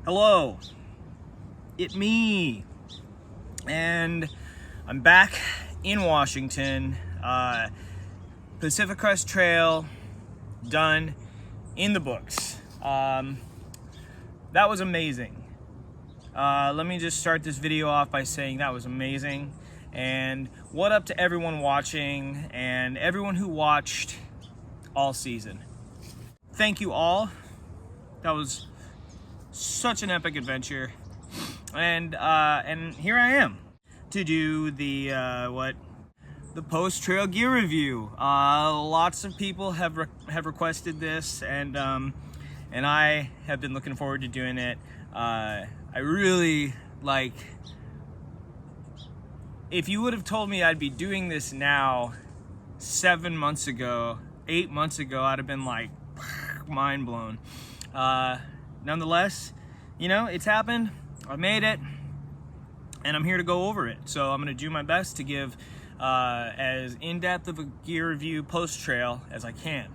Hello, it me, and I'm back in Washington. Pacific Crest Trail done, in the books. That was amazing. Let me just start this video off by saying that was amazing, and what up to everyone watching and everyone who watched all season. Thank you all. That was such an epic adventure, and here I am to do the post-trail gear review. Lots of people have requested this, and I have been looking forward to doing it. I really like. If you would have told me I'd be doing this now 7 months ago, 8 months ago, I'd have been like mind blown. Nonetheless, you know, it's happened. I made it, and I'm here to go over it. So I'm going to do my best to give as in-depth of a gear review post-trail as I can.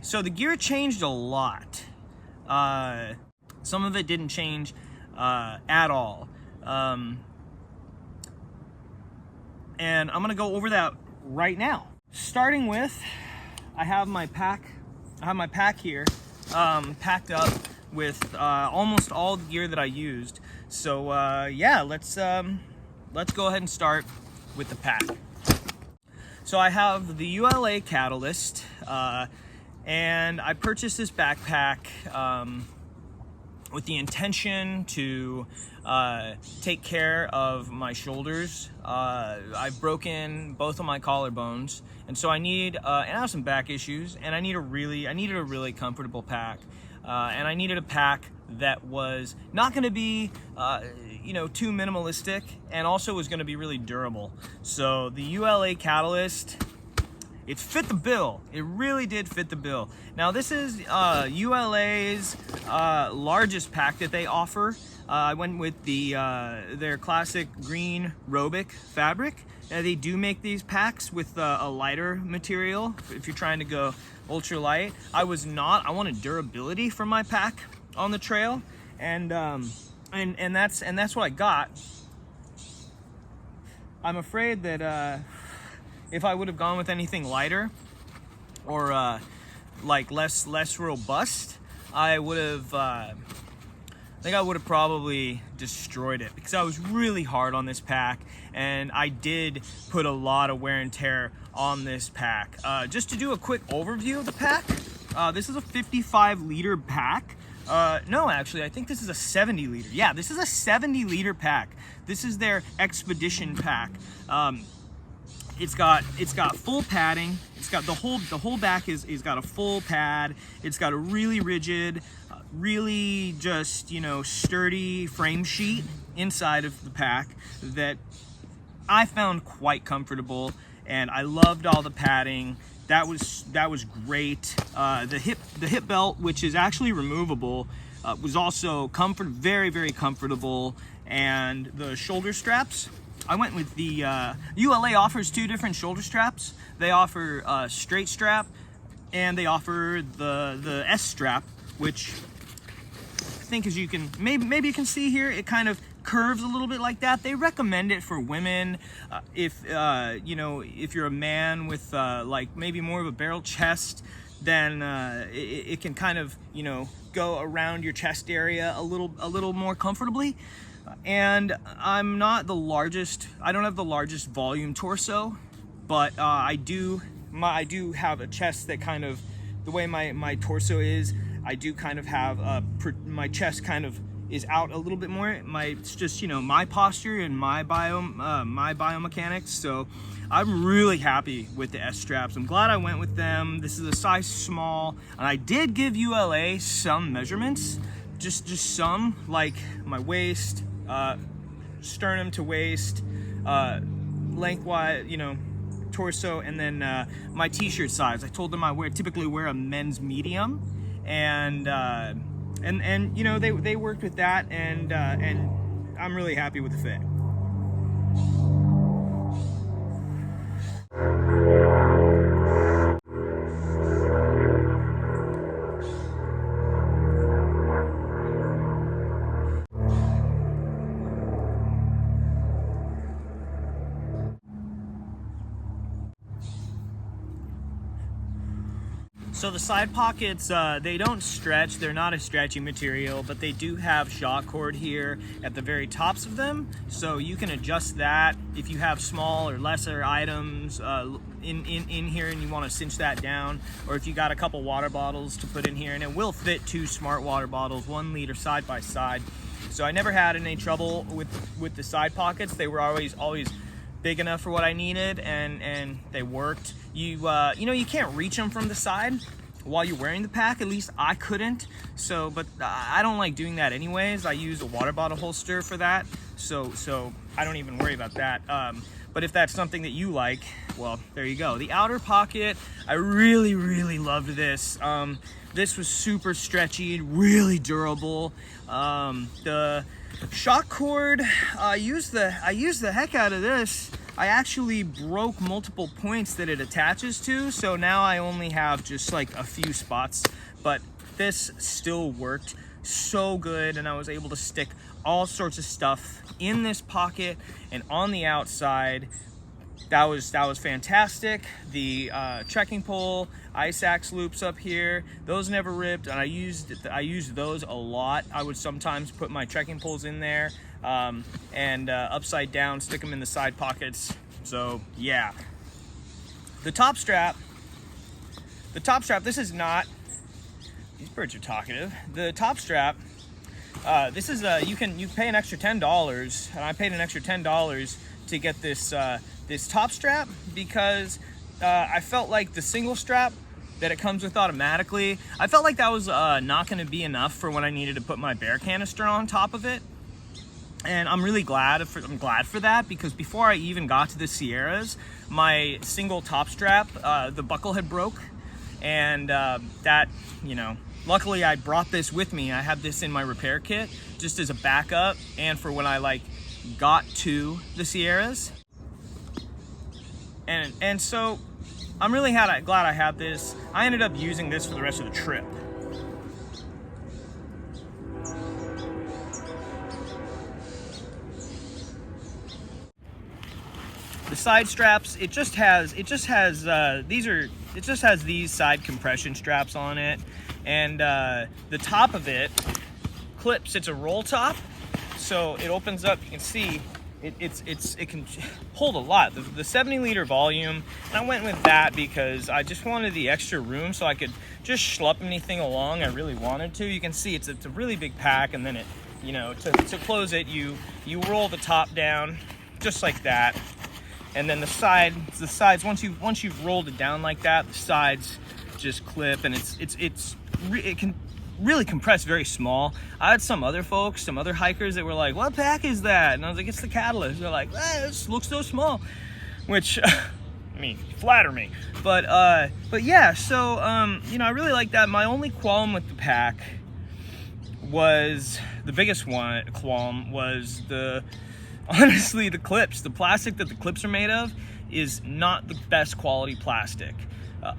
So the gear changed a lot. Some of it didn't change at all. And I'm going to go over that right now. Starting with, I have my pack here, packed up with almost all the gear that I used. So yeah, let's go ahead and start with the pack. So I have the ULA Catalyst, and I purchased this backpack with the intention to take care of my shoulders. I've broken both of my collarbones, and so I need, and I have some back issues, and I needed a really comfortable pack, and I needed a pack that was not going to be, too minimalistic, and also was going to be really durable. So the ULA Catalyst, it fit the bill. It really did fit the bill. Now this is ULA's largest pack that they offer. I went with their classic green Robic fabric. They do make these packs with a lighter material if you're trying to go ultra light. I wanted durability for my pack on the trail, and that's what I got. I'm afraid that if I would have gone with anything lighter or like less robust, I think I would have probably destroyed it, because I was really hard on this pack, and I did put a lot of wear and tear on this pack. Just to do a quick overview of the pack, this is a 55-liter pack. No, actually, I think this is a 70-liter. Yeah, this is a 70-liter pack. This is their Expedition pack. It's got full padding. It's got the whole back is got a full pad. It's got a really rigid, really just, sturdy frame sheet inside of the pack that I found quite comfortable, and I loved all the padding. That was great. The hip belt, which is actually removable, was also very, very comfortable, and the shoulder straps, I went with the ULA offers two different shoulder straps. They offer straight strap, and they offer the S strap, which I think, as you can maybe you can see here, it kind of curves a little bit like that. They recommend it for women if you're a man with like maybe more of a barrel chest, then it can kind of go around your chest area a little more comfortably. And I'm not the largest. I don't have the largest volume torso, but I do have a chest that kind of, the way my torso is, I do kind of have my chest kind of is out a little bit more. It's just my posture and my biomechanics. So I'm really happy with the S straps. I'm glad I went with them. This is a size small, and I did give ULA some measurements, just some, like my waist, sternum to waist, lengthwise, torso, and then my t-shirt size. I told them I typically wear a men's medium, and they worked with that, and I'm really happy with the fit. So the side pockets, they don't stretch. They're not a stretchy material, but they do have shock cord here at the very tops of them. So you can adjust that if you have small or lesser items in here and you want to cinch that down, or if you got a couple water bottles to put in here, and it will fit 2 smart water bottles, 1 liter side by side. So I never had any trouble with the side pockets. They were always big enough for what I needed, and they worked. You know, you can't reach them from the side while you're wearing the pack. At least I couldn't. So, but I don't like doing that anyways. I use a water bottle holster for that. So I don't even worry about that. But if that's something that you like, well, there you go. The outer pocket, I really loved this. This was super stretchy, really durable. The shock cord, I used the heck out of this. I actually broke multiple points that it attaches to, so now I only have just like a few spots, but this still worked so good, and I was able to stick all sorts of stuff in this pocket and on the outside. That was fantastic. The trekking pole, ice axe loops up here, those never ripped, and I used those a lot. I would sometimes put my trekking poles in there and upside down, stick them in the side pockets. So yeah. The top strap, this is not, these birds are talkative. The top strap, this is you pay an extra $10, and I paid an extra $10 to get this this top strap, because I felt like the single strap that it comes with automatically, I felt like that was not going to be enough for when I needed to put my bear canister on top of it. And I'm really glad for that, because before I even got to the Sierras, my single top strap, the buckle had broke, and that, you know, luckily I brought this with me. I have this in my repair kit just as a backup, and for when I like got to the Sierras. And so I'm really glad I had this. I ended up using this for the rest of the trip. The side straps, it just has these side compression straps on it, and the top of it clips. It's a roll top, so it opens up. You can see it can hold a lot. The 70 liter volume, and I went with that because I just wanted the extra room so I could just schlepp anything along I really wanted to. You can see it's a really big pack, and then it, you know, to close it, you roll the top down just like that, and then the sides once you've rolled it down like that, the sides just clip, and it can really compressed very small. I had some other hikers that were like, "What pack is that?" And I was like, "It's the Catalyst." They're like, "This looks so small," which I mean, flatter me. But yeah, so you know, I really like that. My only qualm with the pack was, the biggest qualm was honestly the clips. The plastic that the clips are made of is not the best quality plastic.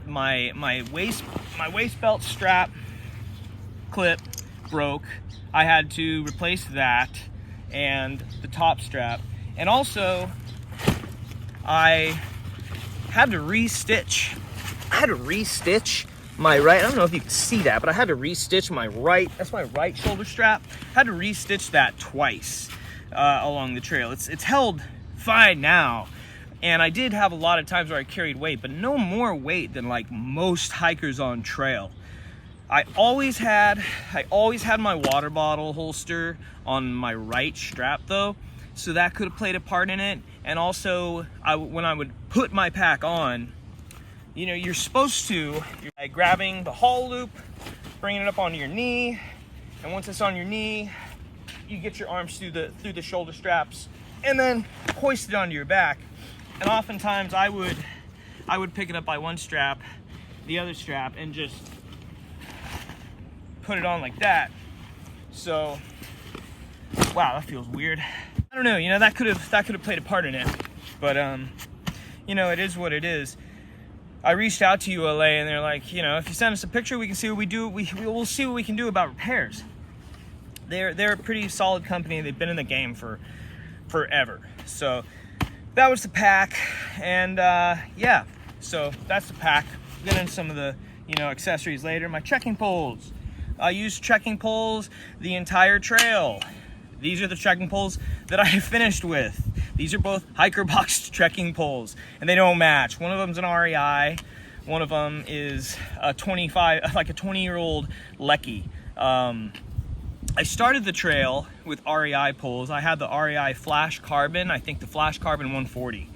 My waist belt strap clip broke. I had to replace that and the top strap, and also I had to restitch my right, I don't know if you can see that, but I had to restitch my right, that's my right shoulder strap. I had to restitch that twice along the trail. It's held fine now, and I did have a lot of times where I carried weight, but no more weight than like most hikers on trail. I always had my water bottle holster on my right strap though, so that could have played a part in it. And also, when I would put my pack on, you know, you're supposed to, you're like grabbing the haul loop, bringing it up onto your knee, and once it's on your knee, you get your arms through the shoulder straps, and then hoist it onto your back. And oftentimes I would pick it up by one strap, the other strap, and just put it on like that. So, wow, that feels weird. I don't know, you know, that could have played a part in it, but you know, it is what it is. I reached out to ULA, and they're like, you know, if you send us a picture, we can see what we do. We'll see what we can do about repairs. They're a pretty solid company. They've been in the game for forever. So that was the pack, and yeah, so that's the pack. Get into some of the accessories later. My trekking poles. I use trekking poles the entire trail. These are the trekking poles that I finished with. These are both hiker box trekking poles, and they don't match. One of them's an REI. One of them is a 20-year-old Lecky. I started the trail with REI poles. I had the REI Flash Carbon, I think the Flash Carbon 140.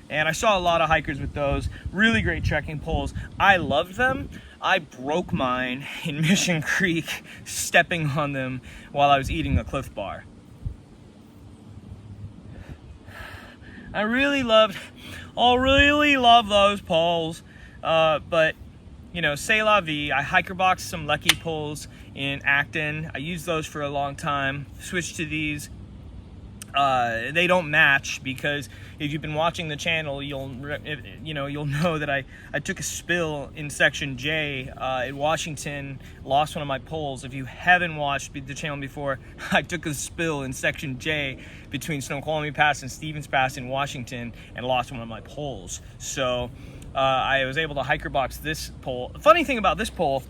And I saw a lot of hikers with those. Really great trekking poles. I loved them. I broke mine in Mission Creek stepping on them while I was eating a Cliff Bar. I really love those poles. But c'est la vie. I hiker boxed some Lecky poles in Acton. I used those for a long time. Switched to these. They don't match because if you've been watching the channel, you'll know that I took a spill in section J in Washington, lost one of my poles. If you haven't watched the channel before, I took a spill in section J between Snoqualmie Pass and Stevens Pass in Washington and lost one of my poles. So I was able to hiker box this pole. The funny thing about this pole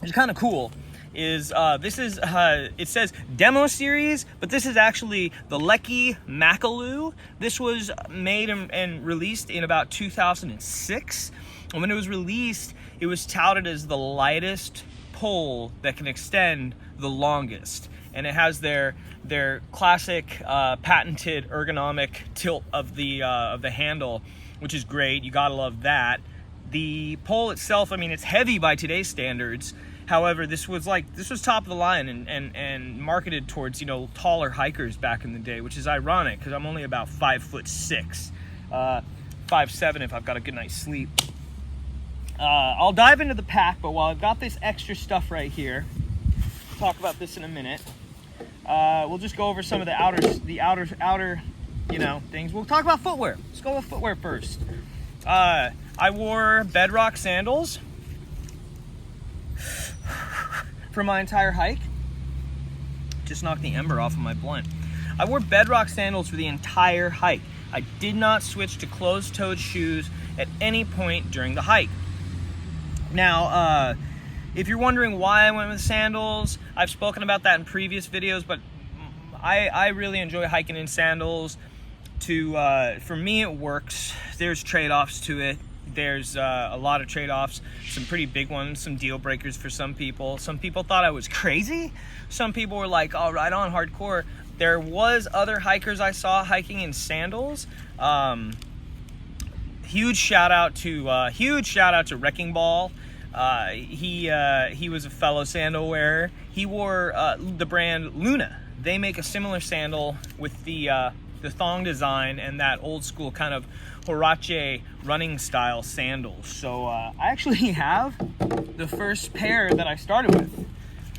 is kind of cool. It says demo series, but this is actually the Lecky Macaloo. This was made and released in about 2006. And when it was released, it was touted as the lightest pole that can extend the longest. And it has their classic patented ergonomic tilt of the handle, which is great. You gotta love that. The pole itself, it's heavy by today's standards. However, this was top of the line and marketed towards, taller hikers back in the day, which is ironic because I'm only about 5'6", 5'7" if I've got a good night's sleep. I'll dive into the pack, but while I've got this extra stuff right here, I'll talk about this in a minute. We'll just go over some of the outer things. We'll talk about footwear. Let's go with footwear first. I wore Bedrock sandals for my entire hike. Just knocked the ember off of my blunt. I wore Bedrock sandals for the entire hike. I did not switch to closed-toed shoes at any point during the hike. Now, if you're wondering why I went with sandals, I've spoken about that in previous videos, but I really enjoy hiking in sandals. For me, it works. There's trade-offs to it. There's a lot of trade-offs, some pretty big ones, some deal breakers for some people. Some people thought I was crazy. Some people were like, oh, right on, hardcore. There was other hikers I saw hiking in sandals. Huge shout out to Wrecking Ball. He was a fellow sandal wearer. He wore the brand Luna. They make a similar sandal with the thong design and that old school kind of Huarache running style sandals. So I actually have the first pair that I started with.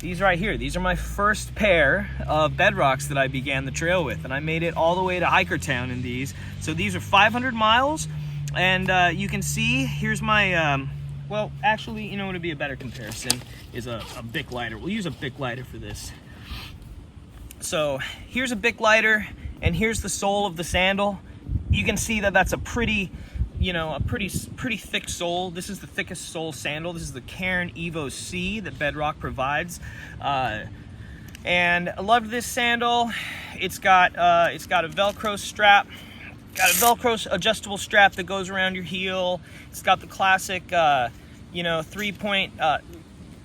These right here. These are my first pair of Bedrocks that I began the trail with, and I made it all the way to Hikertown in these. So these are 500 miles, and you can see here's my well, actually, what would be a better comparison is a Bic lighter. We'll use a Bic lighter for this. So here's a Bic lighter, and here's the sole of the sandal. You can see that that's a pretty thick sole. This is the thickest sole sandal. This is the Cairn Evo C that Bedrock provides. And I loved this sandal. It's got a Velcro strap. Got a Velcro adjustable strap that goes around your heel. It's got the classic, 3-point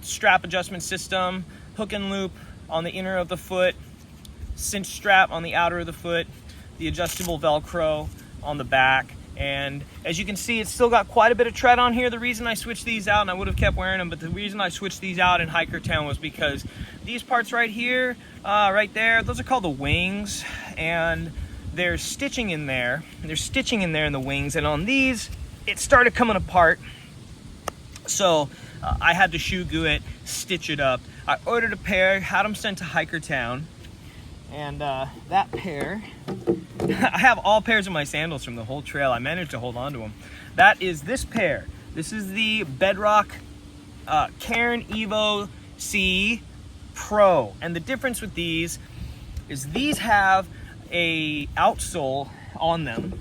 strap adjustment system, hook and loop on the inner of the foot, cinch strap on the outer of the foot, the adjustable Velcro on the back. And as you can see, it's still got quite a bit of tread on here. The reason I switched these out, and I would have kept wearing them, but the reason I switched these out in Hikertown was because these parts right here, right there, those are called the wings, and there's stitching in there. There's stitching in there in the wings, and on these, it started coming apart. So I had to shoe glue it, stitch it up. I ordered a pair, had them sent to Hikertown, and that pair, I have all pairs of my sandals from the whole trail. I managed to hold on to them. That is this pair. This is the Bedrock Cairn Evo C Pro. And the difference with these is these have a outsole on them.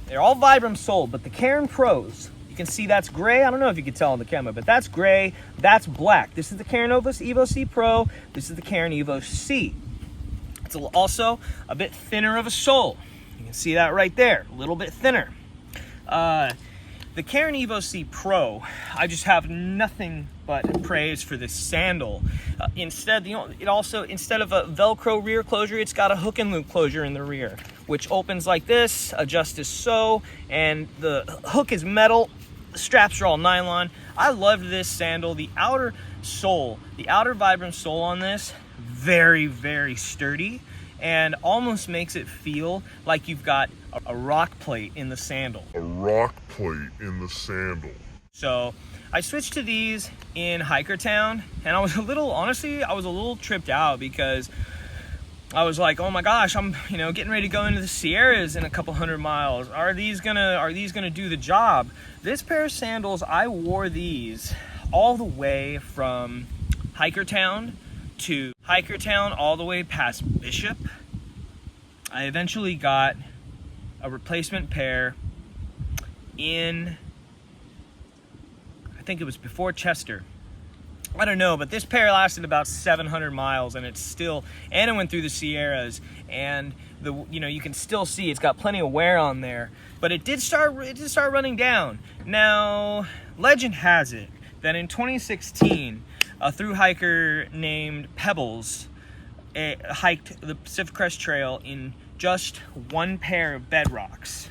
They're all Vibram soled, but the Cairn Pros, You can see that's gray. I don't know if you can tell on the camera, but that's gray, that's black. This is the Karen Evo C Pro. This is the Karen Evo C. It's also a bit thinner of a sole. You can see that right there, a little bit thinner. The Karen Evo C Pro, I just have nothing but praise for this sandal. Instead of a Velcro rear closure, it's got a hook and loop closure in the rear, which opens like this, adjusts as so, and the hook is metal, the straps are all nylon. I loved this sandal. The outer sole, the outer Vibram sole on this, very, very sturdy, and almost makes it feel like you've got a rock plate in the sandal. A rock plate in the sandal. So I switched to these in Hiker Town, and I was a little tripped out because I was like, oh my gosh, I'm getting ready to go into the Sierras in a couple hundred miles. Are these gonna do the job? This pair of sandals, I wore these all the way from Hiker Town to Hiker Town all the way past Bishop. I eventually got a replacement pair in, I think it was before Chester. I don't know, but this pair lasted about 700 miles, and it went through the Sierras, and you can still see it's got plenty of wear on there, but it did start running down. Now, legend has it that in 2016, a thru hiker named Pebbles hiked the Pacific Crest Trail in just one pair of bedrocks.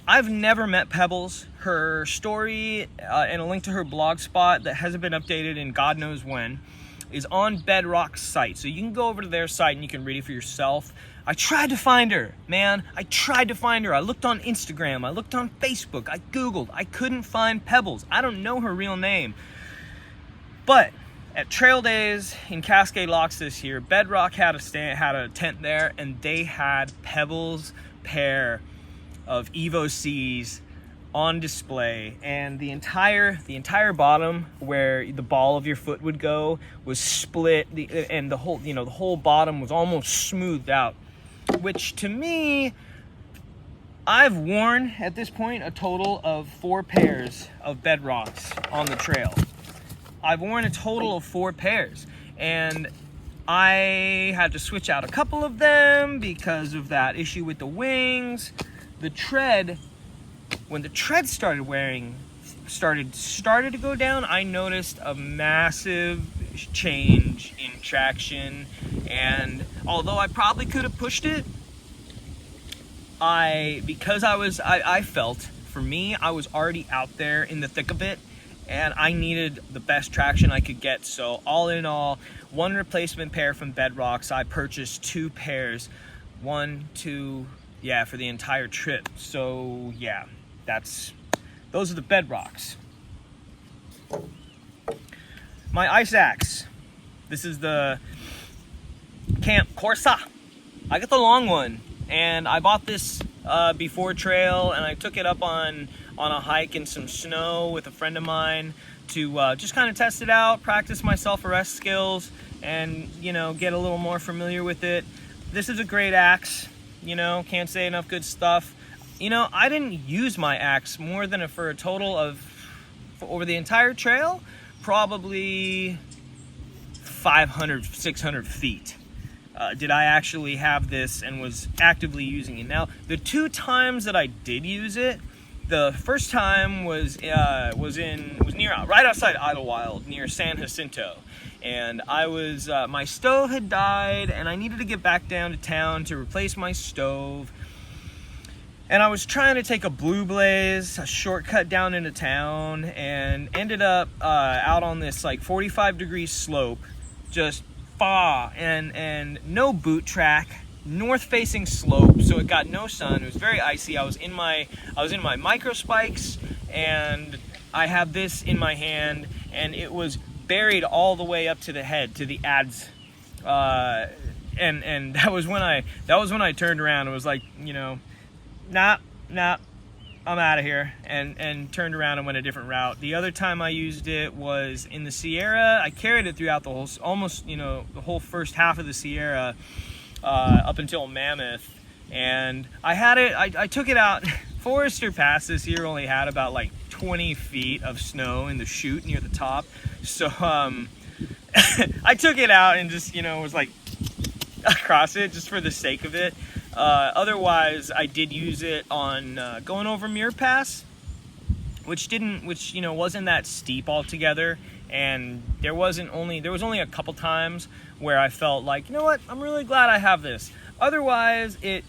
I've never met Pebbles. Her story and a link to her blog spot that hasn't been updated in God knows when is on Bedrock's site. So you can go over to their site and you can read it for yourself. I tried to find her, man. I tried to find her. I looked on Instagram. I looked on Facebook. I Googled. I couldn't find Pebbles. I don't know her real name. But at Trail Days in Cascade Locks this year, Bedrock had a tent there, and they had Pebbles pair of Evo C's on display, and the entire bottom where the ball of your foot would go was split, and the whole bottom was almost smoothed out, which to me, I've worn at this point a total of 4 pairs of Bedrocks on the trail. I've worn a total of 4 pairs, and I had to switch out a couple of them because of that issue with the wings. The tread, when the tread started to go down, I noticed a massive change in traction, and although I probably could have pushed it, I felt, for me, I was already out there in the thick of it, and I needed the best traction I could get. So all in all, 1 replacement pair from Bedrocks. I purchased 2 pairs, 1, 2, yeah, for the entire trip. So yeah, those are the Bedrocks. My ice axe. This is the Camp Corsa. I got the long one, and I bought this before trail, and I took it up on a hike in some snow with a friend of mine to just kind of test it out, practice my self-arrest skills, and get a little more familiar with it. This is a great axe. Can't say enough good stuff. I didn't use my axe more than for a total of, over the entire trail, probably 500, 600 feet. Did I actually have this and was actively using it. Now, the 2 times that I did use it, the first time was near, right outside Idlewild, near San Jacinto. And my stove had died, and I needed to get back down to town to replace my stove. And I was trying to take a Blue Blaze, a shortcut down into town, and ended up out on this 45-degree slope, just far, and no boot track, north-facing slope, so it got no sun. It was very icy. I was in my micro spikes, and I had this in my hand, and it was buried all the way up to the head, to the ads, and that was when I turned around and was like, nah, I'm out of here, and turned around and went a different route. The other time I used it was in the Sierra. I carried it throughout the whole, the whole first half of the Sierra, up until Mammoth, and I took it out. Forester Pass this year only had about 20 feet of snow in the chute near the top. So I took it out and just, was like across it just for the sake of it. Otherwise, I did use it on going over Muir Pass, which wasn't that steep altogether. And there was only a couple times where I felt like, you know what, I'm really glad I have this. Otherwise, it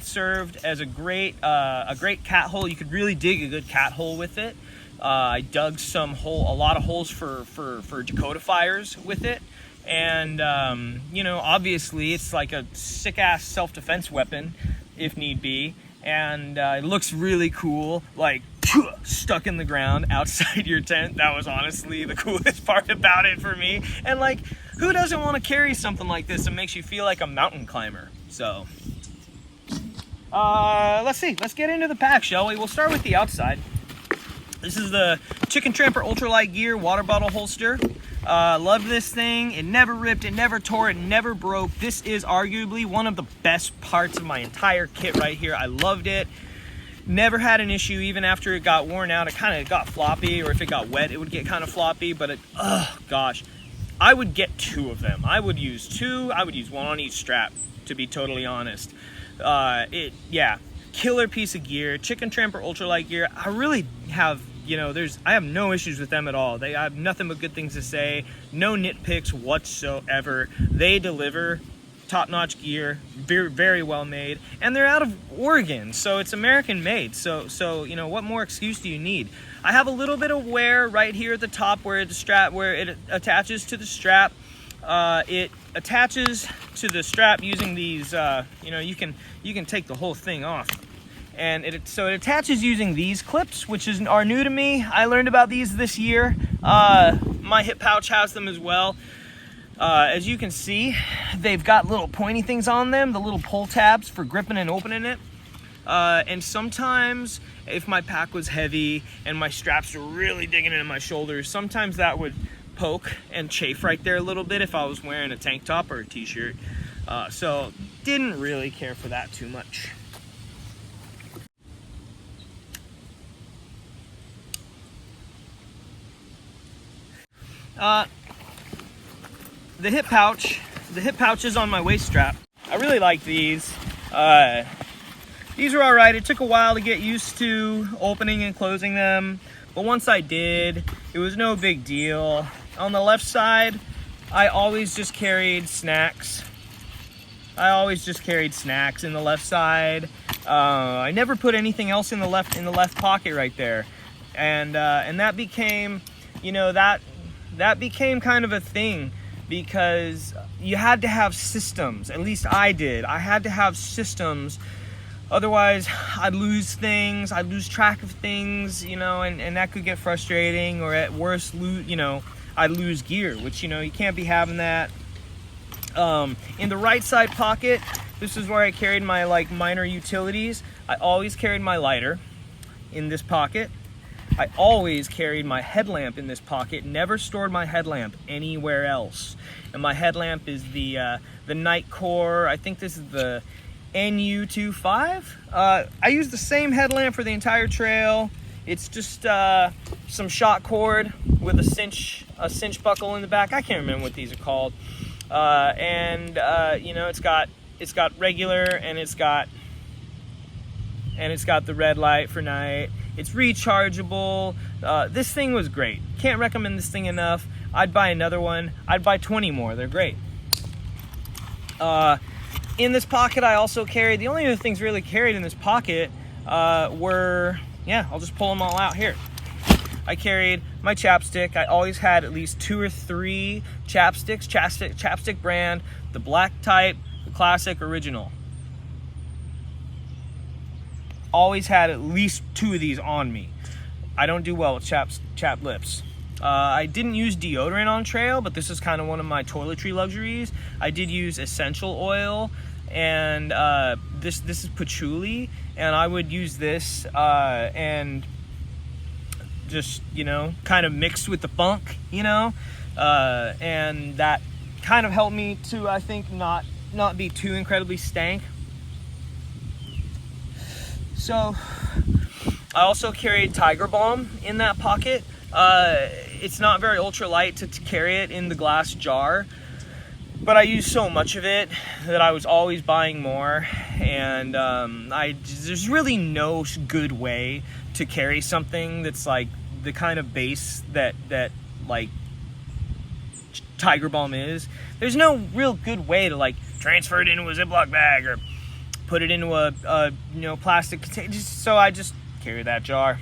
served as a great cat hole. You could really dig a good cat hole with it. I dug a lot of holes for Dakota fires with it. And, obviously it's like a sick-ass self-defense weapon, if need be. And it looks really cool, like, stuck in the ground outside your tent. That was honestly the coolest part about it for me. And, like, who doesn't want to carry something like this that makes you feel like a mountain climber? So, let's see. Let's get into the pack, shall we? We'll start with the outside. This is the Chicken Tramper Ultralight Gear water bottle holster. Love this thing. It never ripped, it never tore, it never broke. This is arguably one of the best parts of my entire kit right here. I loved it. Never had an issue. Even after it got worn out, it kind of got floppy, or if it got wet, it would get kind of floppy. But gosh, I would get 2 of them. I would use 2. I would use 1 on each strap, to be totally honest. Killer piece of gear. Chicken Tramper Ultralight Gear. I really have, I have no issues with them at all. I have nothing but good things to say. No nitpicks whatsoever. They deliver top-notch gear, very, very well made, and they're out of Oregon, so it's American made. So what more excuse do you need? I have a little bit of wear right here at the top where it attaches to the strap. It attaches to the strap using these. You can take the whole thing off, and it attaches using these clips, which are new to me. I learned about these this year. My hip pouch has them as well. As you can see, they've got little pointy things on them, the little pull tabs for gripping and opening it. And sometimes, if my pack was heavy and my straps were really digging into my shoulders, sometimes that would poke and chafe right there a little bit if I was wearing a tank top or a t-shirt. So didn't really care for that too much. The hip pouch is on my waist strap. I really like these. These are all right. It took a while to get used to opening and closing them, but once I did, it was no big deal. On the left side, I always just carried snacks. In the left side. I never put anything else in the left pocket right there, and that became, that became kind of a thing. Because you had to have systems. At least I did. I had to have systems. Otherwise, I'd lose things. I'd lose track of things, and that could get frustrating. Or at worst, I'd lose gear, which, you can't be having that. In the right side pocket, this is where I carried my, minor utilities. I always carried my lighter in this pocket. I always carried my headlamp in this pocket, never stored my headlamp anywhere else. And my headlamp is the Nightcore, I think this is the NU25. I use the same headlamp for the entire trail. It's just some shot cord with a cinch buckle in the back. I can't remember what these are called. It's got regular, and it's got the red light for night. It's rechargeable. This thing was great. Can't recommend this thing enough. I'd buy another one. I'd buy 20 more. They're great. In this pocket, I also carried, the only other things really carried in this pocket were, I'll just pull them all out here. I carried my chapstick. I always had at least 2 or 3 chapstick brand, the black type, the classic, original. Always had at least 2 of these on me. I don't do well with chapped lips. I didn't use deodorant on trail, but this is kind of one of my toiletry luxuries. I did use essential oil, and this is patchouli, and I would use this and just, kind of mixed with the funk, and that kind of helped me to, I think, not be too incredibly stank. So I also carried Tiger Balm in that pocket. It's not very ultralight to carry it in the glass jar, but I use so much of it that I was always buying more, and there's really no good way to carry something that's like the kind of base that like Tiger Balm is. There's no real good way to like transfer it into a Ziploc bag or put it into a plastic container. So I just carry that jar.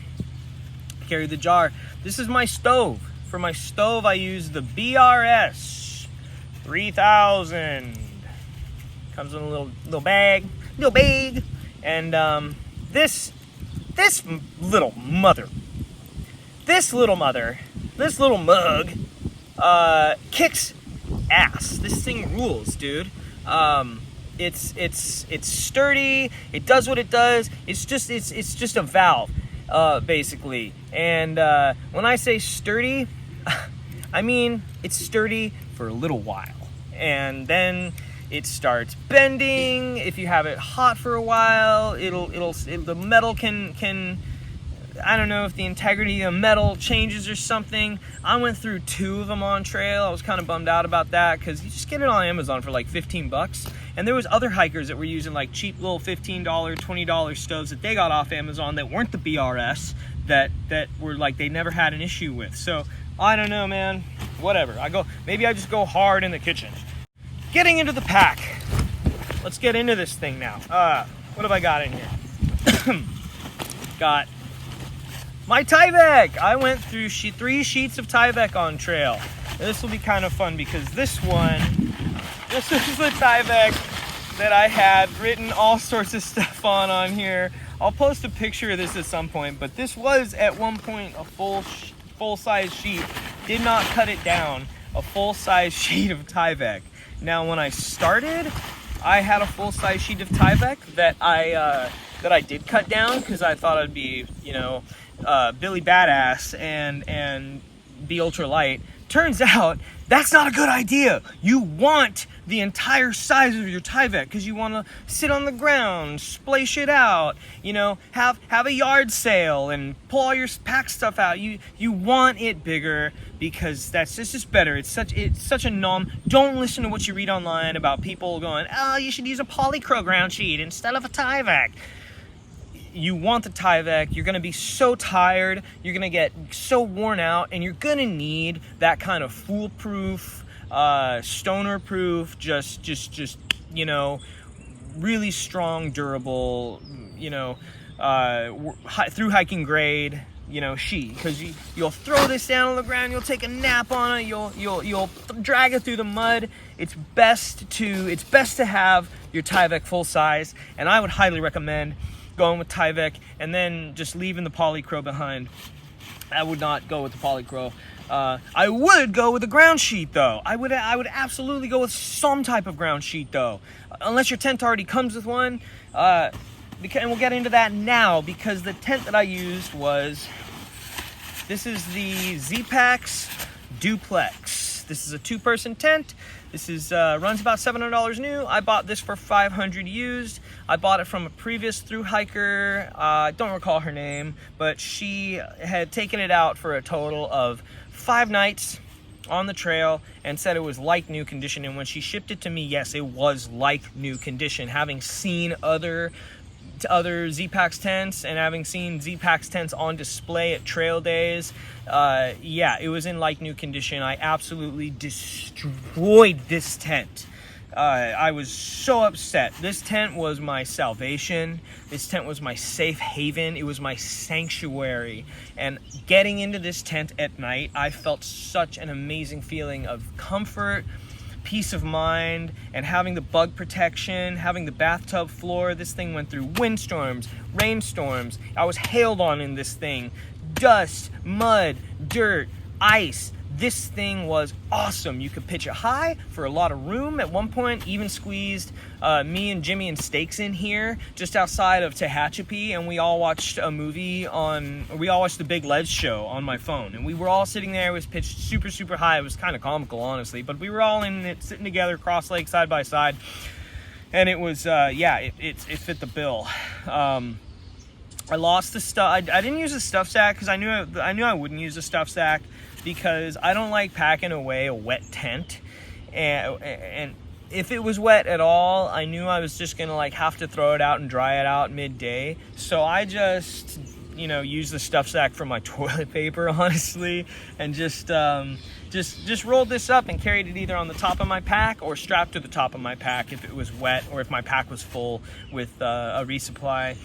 Carry the jar. This is my stove. For my stove, I use the BRS 3000. Comes in a little bag, and this little mug kicks ass. This thing rules, dude. It's sturdy. It does what it does. It's just a valve, basically. And when I say sturdy, I mean it's sturdy for a little while, and then it starts bending. If you have it hot for a while, the metal can. I don't know if the integrity of the metal changes or something. I went through 2 of them on trail. I was kind of bummed out about that because you just get it on Amazon for like $15. And there was other hikers that were using like cheap little $15, $20 stoves that they got off Amazon that weren't the BRS that were like they never had an issue with. So I don't know, man. Whatever. Maybe I just go hard in the kitchen. Getting into the pack. Let's get into this thing now. What have I got in here? Got my Tyvek. I went through 3 sheets of Tyvek on trail. This will be kind of fun because this is the Tyvek that I had written all sorts of stuff on here. I'll post a picture of this at some point, but this was at one point a full-size sheet. Did not cut it down. A full-size sheet of Tyvek. Now, when I started, I had a full-size sheet of Tyvek that I did cut down because I thought I'd be, Billy Badass and be ultralight. Turns out that's not a good idea. You want the entire size of your Tyvek because you want to sit on the ground, splay shit out, have a yard sale and pull all your pack stuff out. You want it bigger because it's just better. It's such a don't listen to what you read online about people going, oh, you should use a polycro ground sheet instead of a Tyvek. You want the Tyvek. You're going to be so tired. You're going to get so worn out, and you're going to need that kind of foolproof, stoner-proof, just really strong, durable, through hiking grade, sheet. Because you'll throw this down on the ground. You'll take a nap on it. You'll drag it through the mud. It's best to have your Tyvek full size, and I would highly recommend going with Tyvek and then just leaving the polycro behind. I would not go with the polycro. I would go with the ground sheet though. I would absolutely go with some type of ground sheet though, unless your tent already comes with one. And we'll get into that now because the tent that I used this is the Z-Packs Duplex. This is a 2-person tent. This runs about $700 new. I bought this for $500 used. I bought it from a previous thru hiker. I don't recall her name, but she had taken it out for a total of 5 nights on the trail and said it was like new condition. And when she shipped it to me, yes, it was like new condition. Having seen other Z-Packs tents and having seen Z-Packs tents on display at trail days, it was in like new condition. I absolutely destroyed this tent. I was so upset. This tent was my salvation. This tent was my safe haven. It was my sanctuary. And getting into this tent at night, I felt such an amazing feeling of comfort, peace of mind, and having the bug protection, having the bathtub floor. This thing went through windstorms, rainstorms. I was hailed on in this thing. Dust, mud, dirt, ice. This thing was awesome. You could pitch it high for a lot of room. At one point, even squeezed me and Jimmy and Stakes in here just outside of Tehachapi, and we all watched the Big Ledge show on my phone. And we were all sitting there. It was pitched super, super high. It was kind of comical, honestly. But we were all in it, sitting together, cross-legged, side by side. And it was, it fit the bill. I lost the stuff. I didn't use a stuff sack because I knew I wouldn't use a stuff sack because I don't like packing away a wet tent, and if it was wet at all, I knew I was just gonna like have to throw it out and dry it out midday. So I just used the stuff sack for my toilet paper, honestly, and just rolled this up and carried it either on the top of my pack or strapped to the top of my pack if it was wet or if my pack was full with a resupply.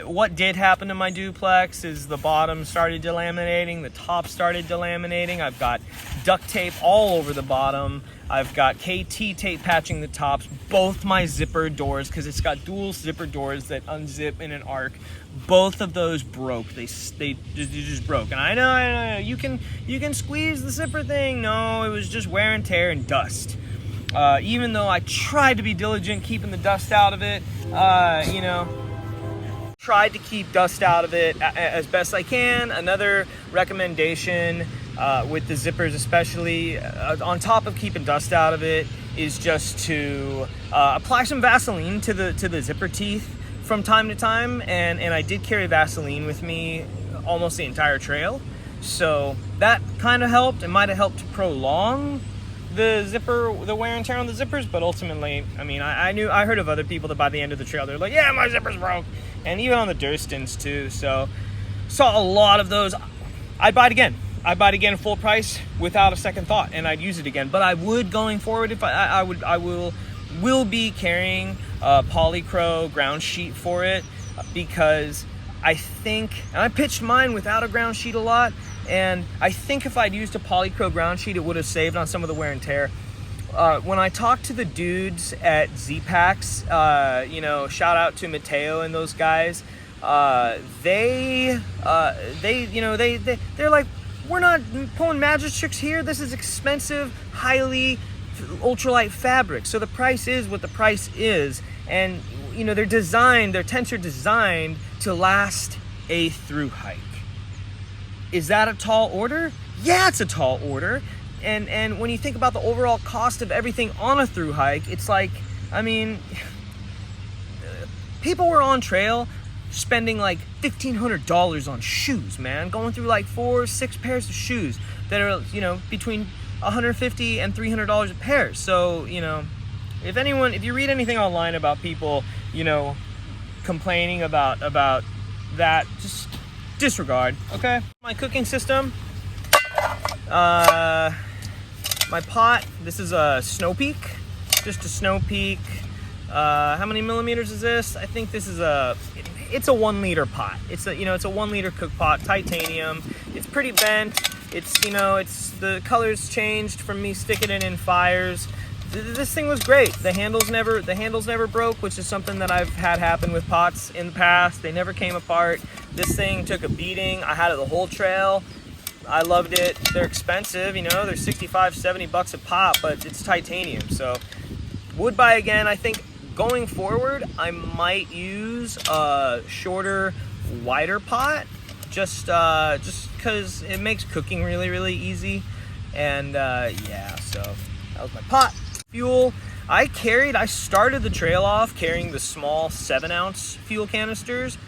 What did happen to my duplex is the bottom started delaminating, the top started delaminating. I've got duct tape all over the bottom. I've got KT tape patching the tops. Both my zipper doors, because it's got dual zipper doors that unzip in an arc, both of those broke. They just broke. And I know, you can squeeze the zipper thing. No, it was just wear and tear and dust. Even though I tried to be diligent keeping the dust out of it, tried to keep dust out of it as best I can. Another recommendation with the zippers, especially on top of keeping dust out of it, is just to apply some Vaseline to the zipper teeth from time to time. And I did carry Vaseline with me almost the entire trail, so that kind of helped. It might have helped to prolong the wear and tear on the zippers, but ultimately, I mean, I heard of other people that by the end of the trail, they're like, yeah, my zipper's broke. And even on the Durstons too. So saw a lot of those. I'd buy it again full price without a second thought, and I'd use it again. But I would, going forward, if I will be carrying a Polycro ground sheet for it, because I think, and I pitched mine without a ground sheet a lot, and I think if I'd used a Polycro ground sheet, it would have saved on some of the wear and tear. When I talked to the dudes at Z-Packs, shout out to Mateo and those guys, they're like, we're not pulling magic tricks here. This is expensive, highly ultralight fabric. So the price is what the price is. And, their tents are designed to last a thru hike. Is that a tall order? Yeah, it's a tall order. And when you think about the overall cost of everything on a thru hike, it's like, I mean, people were on trail spending like $1,500 on shoes, man, going through like 4 or 6 pairs of shoes that are, between $150 and $300 a pair. So, if you read anything online about people, complaining about that, just disregard, okay? My cooking system, my pot, this is a Snow Peak, just a Snow Peak. How many millimeters is this? I think this is it's a 1 liter pot. It's a 1 liter cook pot, titanium. It's pretty bent. It's the colors changed from me sticking it in fires. This thing was great. The handles never broke, which is something that I've had happen with pots in the past. They never came apart. This thing took a beating. I had it the whole trail. I loved it. They're expensive, they're $65-$70 a pop, but it's titanium, so would buy again. I think going forward, I might use a shorter, wider pot, just because it makes cooking really, really easy. And so that was my pot. Fuel, I started the trail off carrying the small 7-ounce fuel canisters.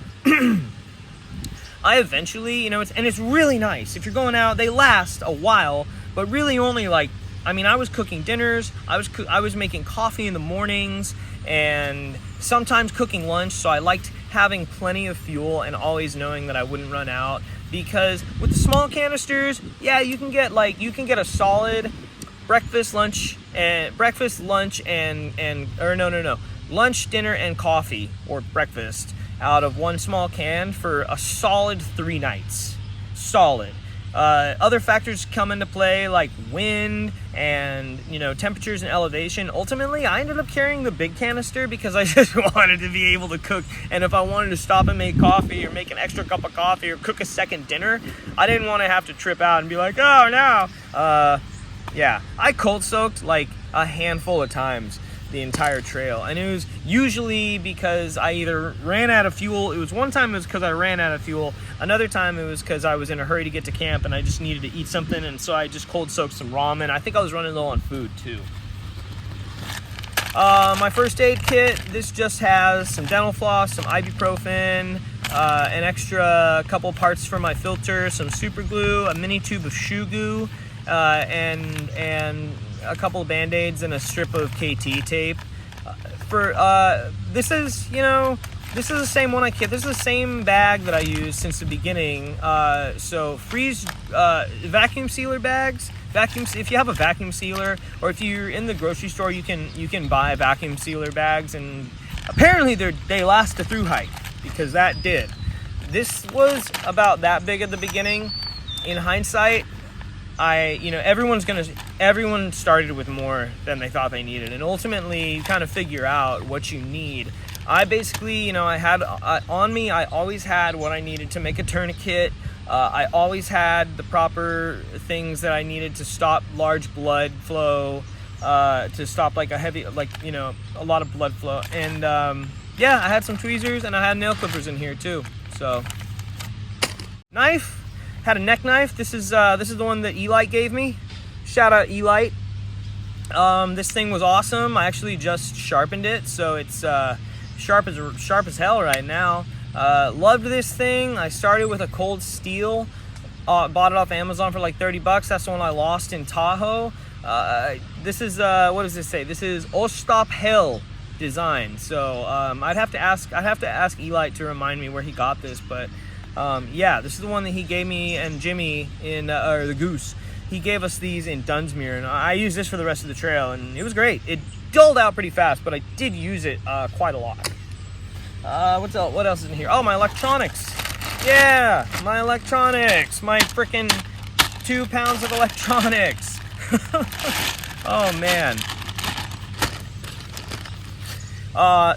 I eventually, it's really nice. If you're going out, they last a while, but really only I was cooking dinners, I was making coffee in the mornings, and sometimes cooking lunch, so I liked having plenty of fuel and always knowing that I wouldn't run out. Because with the small canisters, yeah, you can get a solid lunch, dinner, and coffee, or breakfast, out of one small can for a solid 3 nights. Solid. Other factors come into play like wind and temperatures and elevation. Ultimately, I ended up carrying the big canister because I just wanted to be able to cook, and if I wanted to stop and make coffee or make an extra cup of coffee or cook a second dinner, I didn't want to have to trip out and be like, oh no. I cold soaked like a handful of times the entire trail, and it was usually because I either ran out of fuel. It was one time it was because I ran out of fuel, another time it was because I was in a hurry to get to camp and I just needed to eat something, and so I just cold soaked some ramen. I think I was running low on food too. My first aid kit, this just has some dental floss, some ibuprofen, an extra couple parts for my filter, some super glue, a mini tube of shoe glue, and a couple of band-aids and a strip of KT tape. This is the same one this is the same bag that I used since the beginning. So freeze vacuum sealer bags. If you have a vacuum sealer, or if you're in the grocery store, you can buy vacuum sealer bags, and apparently they last a through hike, because that did. This was about that big at the beginning. In hindsight, everyone started with more than they thought they needed, and ultimately you kind of figure out what you need. I basically, I always had what I needed to make a tourniquet. I always had the proper things that I needed to stop large blood flow, to stop a lot of blood flow. And I had some tweezers, and I had nail clippers in here too. So, knife, had a neck knife. This is the one that Elite gave me. Shout out Elite. This thing was awesome. I actually just sharpened it, so it's sharp as hell right now. Loved this thing. I started with a cold steel. Bought it off Amazon for like $30. That's the one I lost in Tahoe. This is what does this say? This is Ostap Hell design. So I'd have to ask Elite to remind me where he got this. But this is the one that he gave me and Jimmy or the Goose. He gave us these in Dunsmuir, and I used this for the rest of the trail, and it was great. It dulled out pretty fast, but I did use it quite a lot. What else is in here? Oh, my electronics. Yeah, my electronics. My freaking 2 pounds of electronics. Oh, man.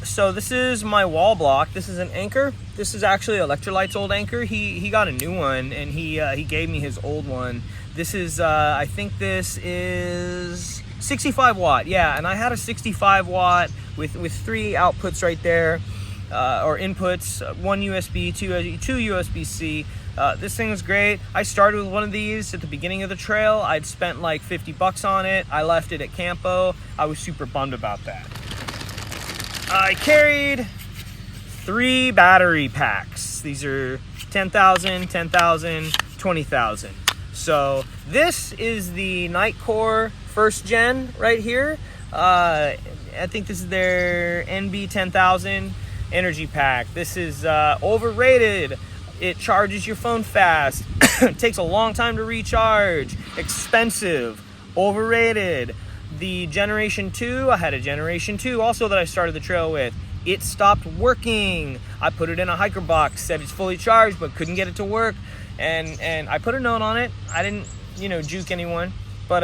So this is my wall block. This is an anchor. This is actually Electrolyte's old anchor. He got a new one, and he gave me his old one. This is, I think this is 65 watt. Yeah, and I had a 65 watt with 3 outputs right there. Or inputs, 1 USB, 2 USB-C. This thing was great. I started with one of these at the beginning of the trail. I'd spent like $50 on it. I left it at Campo. I was super bummed about that. I carried 3 battery packs. These are 10,000, 10,000, 20,000. So this is the Nightcore first gen right here. I think this is their NB 10,000 energy pack. This is overrated. It charges your phone fast. It takes a long time to recharge. Expensive. Overrated. The Generation 2, I had a Generation 2 also that I started the trail with. It stopped working. I put it in a hiker box, said it's fully charged, but couldn't get it to work. And I put a note on it. I didn't, juke anyone. But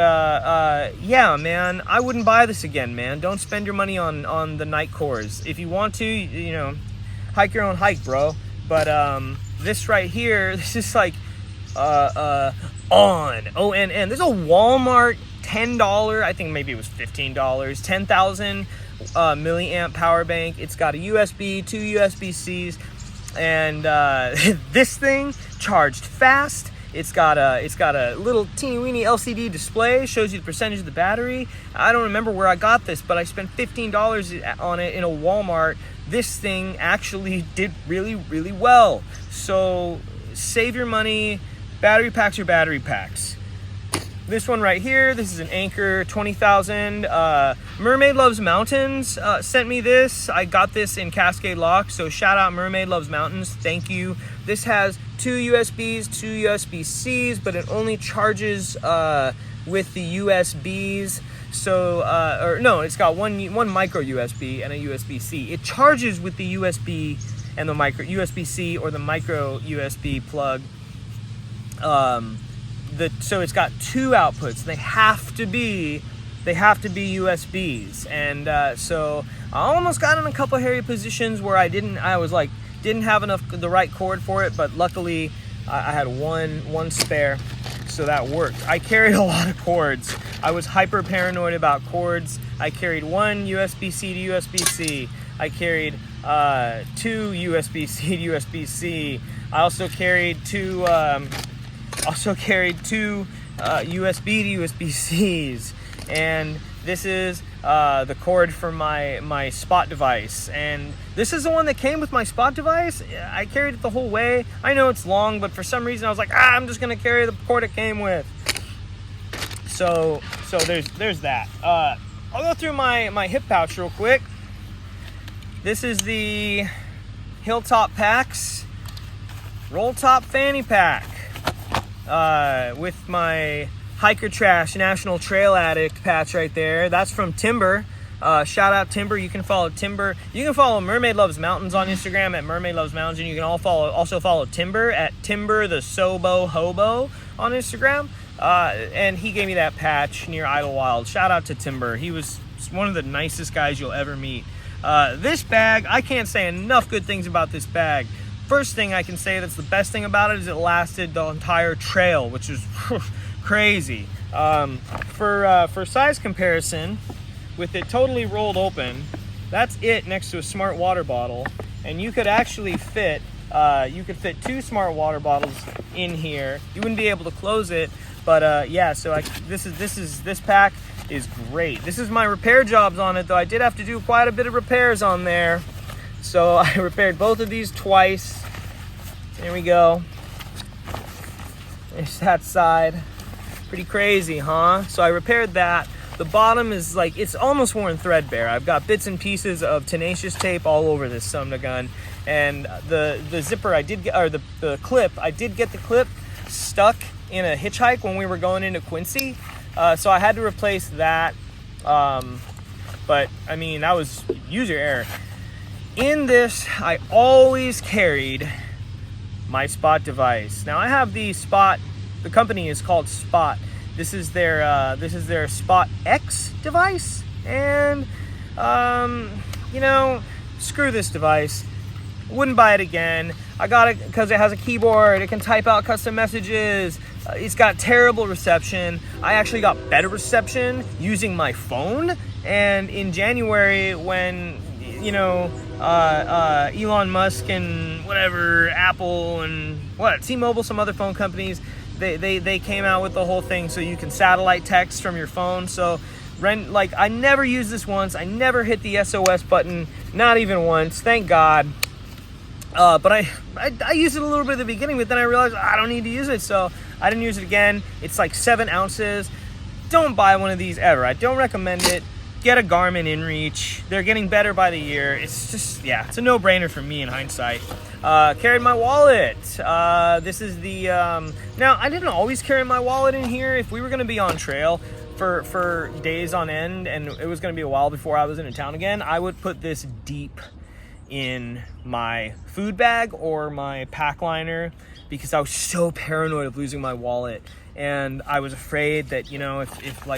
yeah, man, I wouldn't buy this again, man. Don't spend your money on the Nightcores. If you want to, hike your own hike, bro. But this right here, this is like ONN. There's a Walmart $10, I think maybe it was $15, 10,000 milliamp power bank. It's got a USB, 2 USB-Cs, and this thing charged fast. It's got a little teeny weeny LCD display, shows you the percentage of the battery. I don't remember where I got this, but I spent $15 on it in a Walmart. This thing actually did really, really well. So save your money. Battery packs are battery packs. This one right here, this is an Anchor 20,000. Mermaid Loves Mountains sent me this. I got this in Cascade Lock, so shout out Mermaid Loves Mountains. Thank you. This has 2 USBs, 2 USB-Cs, but it only charges with the USBs. So, it's got one micro USB and a USB-C. It charges with the USB and the micro USB-C or the micro USB plug. So it's got 2 outputs. They have to be USBs, and so I almost got in a couple hairy positions where I didn't have the right cord for it, but luckily I had one spare, so that worked. I carried a lot of cords. I was hyper paranoid about cords. I carried 1 USB-C to USB-C. I carried 2 USB-C to USB-C. I also carried 2 USB to USB-Cs, and This is the cord for my Spot device, and this is the one that came with my Spot device. I carried it the whole way. I know it's long, but for some reason I was like, I'm just gonna carry the cord it came with. So there's that. I'll go through my hip pouch real quick. This is the Hilltop Packs Roll Top Fanny Pack with my Hiker Trash National Trail Addict patch right there. That's from Timber. Shout out Timber. You can follow Timber. You can follow Mermaid Loves Mountains on Instagram at Mermaid Loves Mountains, and you can also follow Timber at Timber the Sobo Hobo on Instagram. And he gave me that patch near Idlewild. Shout out to Timber. He was one of the nicest guys you'll ever meet. This bag, I can't say enough good things about this bag. First thing I can say that's the best thing about it is it lasted the entire trail, which is crazy. For size comparison, with it totally rolled open, that's it next to a smart water bottle, and you could actually fit 2 smart water bottles in here. You wouldn't be able to close it, but yeah. So this pack is great. This is my repair jobs on it, though. I did have to do quite a bit of repairs on there, so I repaired both of these twice. There we go. There's that side. Pretty crazy, huh? So I repaired that. The bottom is like, it's almost worn threadbare. I've got bits and pieces of tenacious tape all over this son of a gun. And the zipper I did get, or the clip, I did get the clip stuck in a hitchhike when we were going into Quincy. So I had to replace that. But I mean, that was user error. In this, I always carried my Spot device. Now I have the Spot. The company is called Spot. This is their Spot X device, and you know, screw this device. Wouldn't buy it again. I got it because it has a keyboard. It can type out custom messages. It's got terrible reception. I actually got better reception using my phone. And in January, when Elon Musk and whatever, Apple and T-Mobile, some other phone companies, they came out with the whole thing so you can satellite text from your phone. So I never used this once. I never hit the SOS button, not even once, thank God. But I used it a little bit at the beginning, but then I realized I don't need to use it, so I didn't use it again. It's like 7 ounces. Don't buy one of these ever. I don't recommend it. Get a Garmin InReach. They're getting better by the year. It's just, yeah, it's a no-brainer for me in hindsight. Carried my wallet. This is the, now I didn't always carry my wallet in here. If we were going to be on trail for days on end, and it was going to be a while before I was in town again, I would put this deep in my food bag or my pack liner, because I was so paranoid of losing my wallet. And I was afraid that,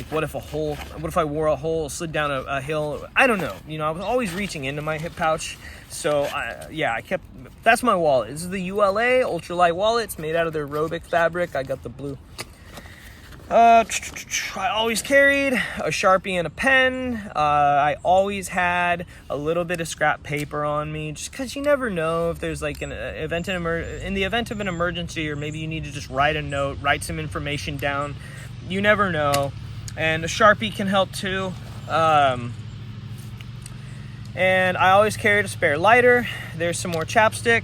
what if I wore a hole, slid down a hill? I don't know. I was always reaching into my hip pouch. So that's my wallet. This is the ULA ultralight wallet. It's made out of their Robic fabric. I got the blue. I always carried a Sharpie and a pen. I always had a little bit of scrap paper on me, just because you never know if there's like in the event of an emergency, or maybe you need to just write a note, write some information down. You never know. And a Sharpie can help too. And I always carried a spare lighter. There's some more chapstick.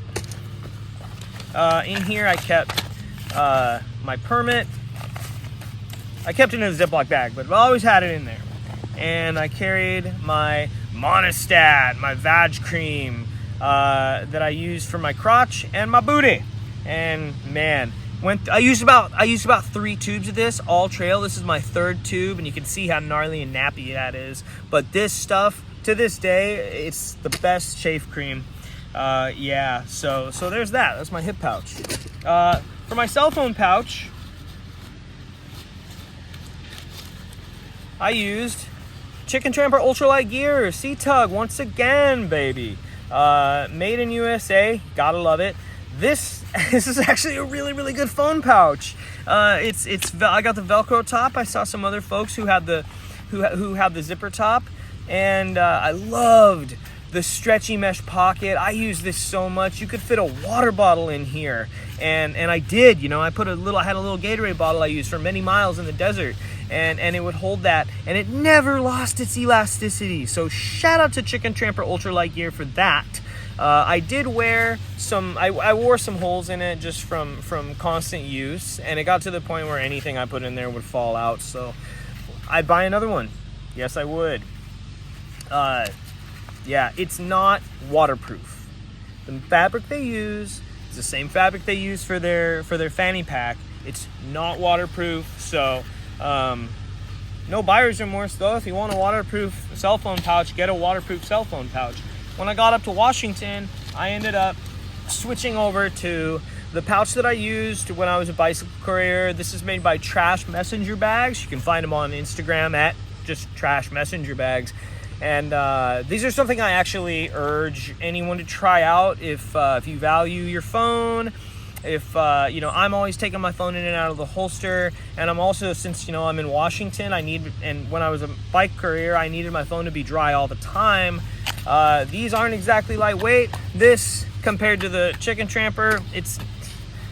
In here I kept my permit. I kept it in a Ziploc bag, but I always had it in there. And I carried my Monistat, my Vag cream that I used for my crotch and my booty. And man, I used about 3 tubes of this all trail. This is my 3rd tube, and you can see how gnarly and nappy that is. But this stuff, to this day, it's the best shave cream. Yeah, so there's that. That's my hip pouch. For my cell phone pouch, I used Chicken Tramper Ultralight Gear, C-Tug, once again, baby. Made in USA, gotta love it. This is actually a really, really good phone pouch. I got the Velcro top. I saw some other folks who had the zipper top, and I loved the stretchy mesh pocket. I use this so much. You could fit a water bottle in here, and I did. I had a little Gatorade bottle I used for many miles in the desert, and it would hold that, and it never lost its elasticity. So shout out to Chicken Tramper ultralight gear for that. I did wear some. I wore some holes in it just from constant use, and it got to the point where anything I put in there would fall out. So I'd buy another one. Yes, I would. Yeah, it's not waterproof. The fabric they use is the same fabric they use for their fanny pack. It's not waterproof, so no buyer's remorse though. If you want a waterproof cell phone pouch, get a waterproof cell phone pouch. When I got up to Washington, I ended up switching over to the pouch that I used when I was a bicycle courier. This is made by Trash Messenger Bags. You can find them on Instagram at just Trash Messenger Bags. And these are something I actually urge anyone to try out if you value your phone. If I'm always taking my phone in and out of the holster, and I'm also, since I'm in Washington, and when I was a bike courier, I needed my phone to be dry all the time. These aren't exactly lightweight. This, compared to the Chicken Tramper,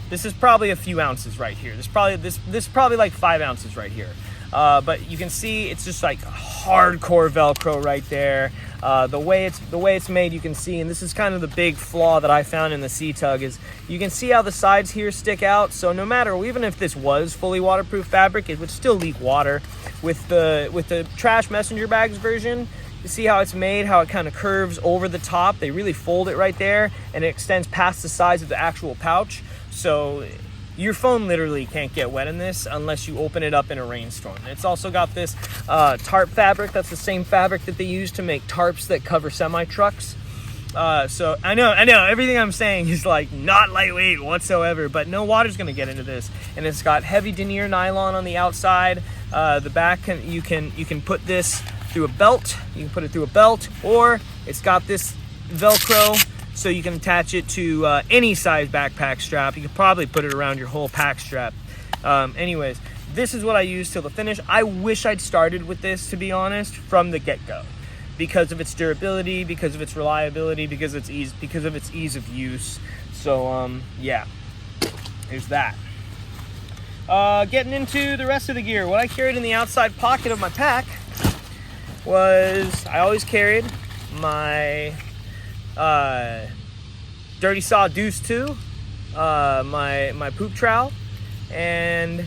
this is probably a few ounces right here. This is probably like 5 ounces right here. But you can see it's just like hardcore Velcro right there. The way it's made, you can see, and this is kind of the big flaw that I found in the C-Tug, is you can see how the sides here stick out. So no matter, even if this was fully waterproof fabric, it would still leak water. With the Trash Messenger Bags version, you see how it's made, how it kind of curves over the top. They really fold it right there, and it extends past the size of the actual pouch. So your phone literally can't get wet in this unless you open it up in a rainstorm. It's also got this tarp fabric. That's the same fabric that they use to make tarps that cover semi-trucks. So I know everything I'm saying is like not lightweight whatsoever, but no water's gonna get into this. And it's got heavy denier nylon on the outside. The back, you can put this through a belt. You can put it through a belt, or it's got this Velcro, so you can attach it to any size backpack strap. You could probably put it around your whole pack strap. Anyways, this is what I used till the finish. I wish I'd started with this, to be honest, from the get-go, because of its durability, because of its reliability, because of its ease of use. So yeah, there's that. Getting into the rest of the gear, what I carried in the outside pocket of my pack was, I always carried my Dirty Saw Deuce 2, my poop trowel, and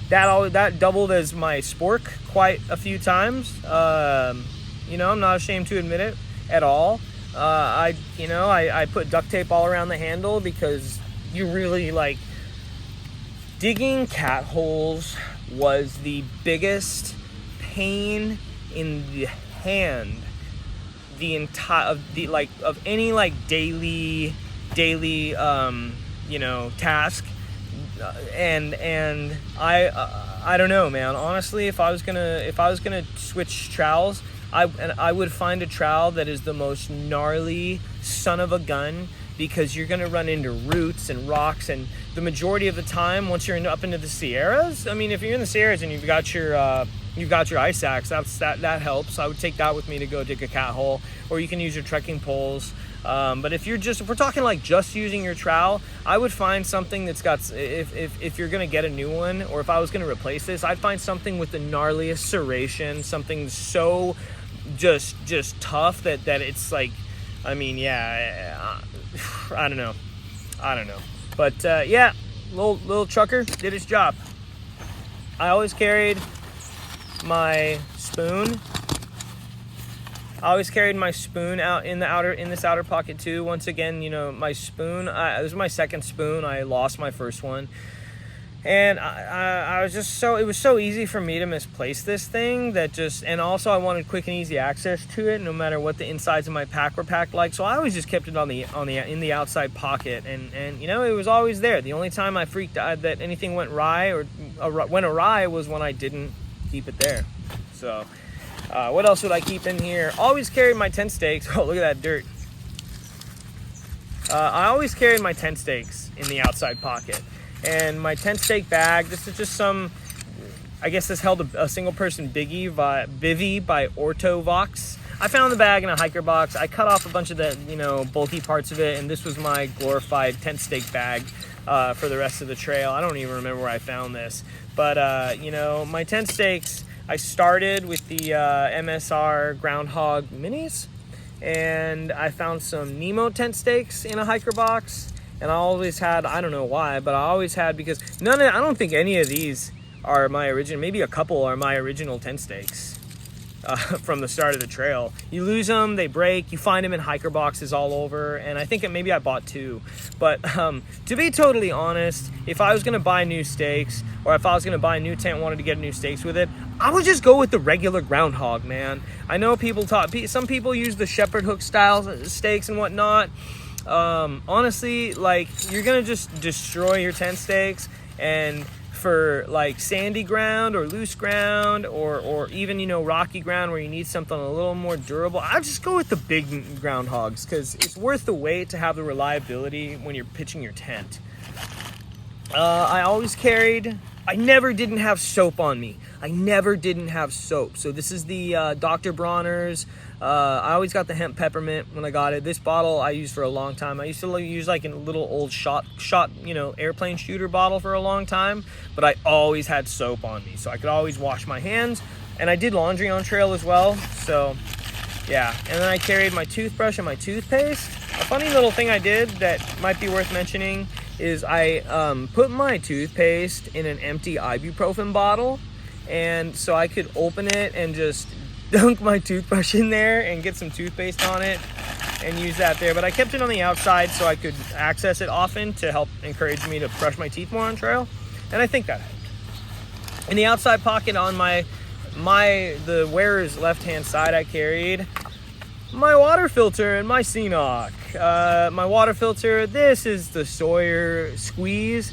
that doubled as my spork quite a few times. I'm not ashamed to admit it at all. I put duct tape all around the handle, because you really, like, digging cat holes was the biggest pain in the hand of any daily task, and I don't know, man. Honestly, if I was gonna switch trowels, I would find a trowel that is the most gnarly son of a gun, because you're gonna run into roots and rocks, and the majority of the time, once you're up into the Sierras, I mean, if you're in the Sierras and you've got your ice axe, that helps. I would take that with me to go dig a cat hole, or you can use your trekking poles. But if we're talking like just using your trowel, I would find something that's got, if you're gonna get a new one, or if I was gonna replace this, I'd find something with the gnarliest serration, something so just tough that it's like, I mean, yeah, I don't know, but yeah, little trucker did his job. I always carried my spoon. I always carried my spoon out in this outer pocket too. Once again, my spoon, this was my second spoon. I lost my first one, and I was just it was so easy for me to misplace this thing, and also I wanted quick and easy access to it, no matter what the insides of my pack were packed like. So I always just kept it in the outside pocket, and it was always there. The only time I freaked out that anything went awry was when I didn't keep it there. So what else would I keep in here? Always carried my tent stakes. Oh, look at that dirt. I always carried my tent stakes in the outside pocket, and my tent stake bag. This is just I guess this held a single person bivvy by Ortovox. I found the bag in a hiker box. I cut off a bunch of the, you know, bulky parts of it, and this was my glorified tent stake bag for the rest of the trail. I don't even remember where I found this, but you know, my tent stakes, I started with the MSR Groundhog Minis, and I found some Nemo tent stakes in a hiker box, and I always had, I don't know why, but I always had, because I don't think any of these are my original, maybe a couple are my original tent stakes from the start of the trail. You lose them, they break, you find them in hiker boxes all over, and I think maybe I bought 2. But to be totally honest, if I was gonna buy new stakes, or if I was gonna buy a new tent, wanted to get new stakes with it, I would just go with the regular Groundhog, man. I know some people use the shepherd hook style stakes and whatnot. Honestly, like, you're gonna just destroy your tent stakes, and for like sandy ground or loose ground or even, you know, rocky ground where you need something a little more durable, I'll just go with the big Groundhogs, because it's worth the wait to have the reliability when you're pitching your tent. I never didn't have soap on me. I never didn't have soap. So this is the Dr. Bronner's. I always got the hemp peppermint when I got it. This bottle I used for a long time. I used to use like a little old shot, you know, airplane shooter bottle for a long time, but I always had soap on me, so I could always wash my hands. And I did laundry on trail as well, so yeah. And then I carried my toothbrush and my toothpaste. A funny little thing I did that might be worth mentioning is I put my toothpaste in an empty ibuprofen bottle, and so I could open it and just dunk my toothbrush in there and get some toothpaste on it and use that there. But I kept it on the outside so I could access it often to help encourage me to brush my teeth more on trail, and I think that helped. In the outside pocket on the wearer's left-hand side, I carried my water filter and my CNOC. My water filter, this is the Sawyer Squeeze.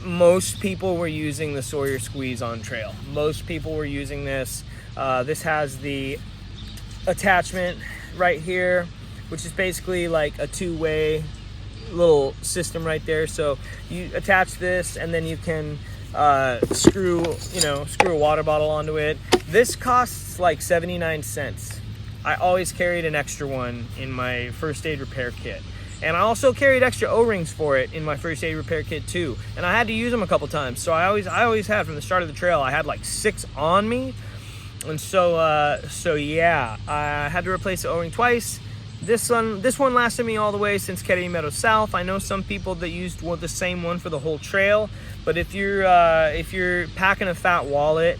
Most people were using the Sawyer Squeeze on trail. Most people were using this. This has the attachment right here, which is basically like a two-way little system right there. So you attach this, and then you can screw a water bottle onto it. This costs like 79 cents. I always carried an extra one in my first aid repair kit. And I also carried extra O-rings for it in my first aid repair kit too. And I had to use them a couple times. So I always had, from the start of the trail, I had like 6 on me. And so yeah, I had to replace the O-ring twice. This one lasted me all the way since Kennedy Meadows South. I know some people that used the same one for the whole trail, but if you're packing a fat wallet,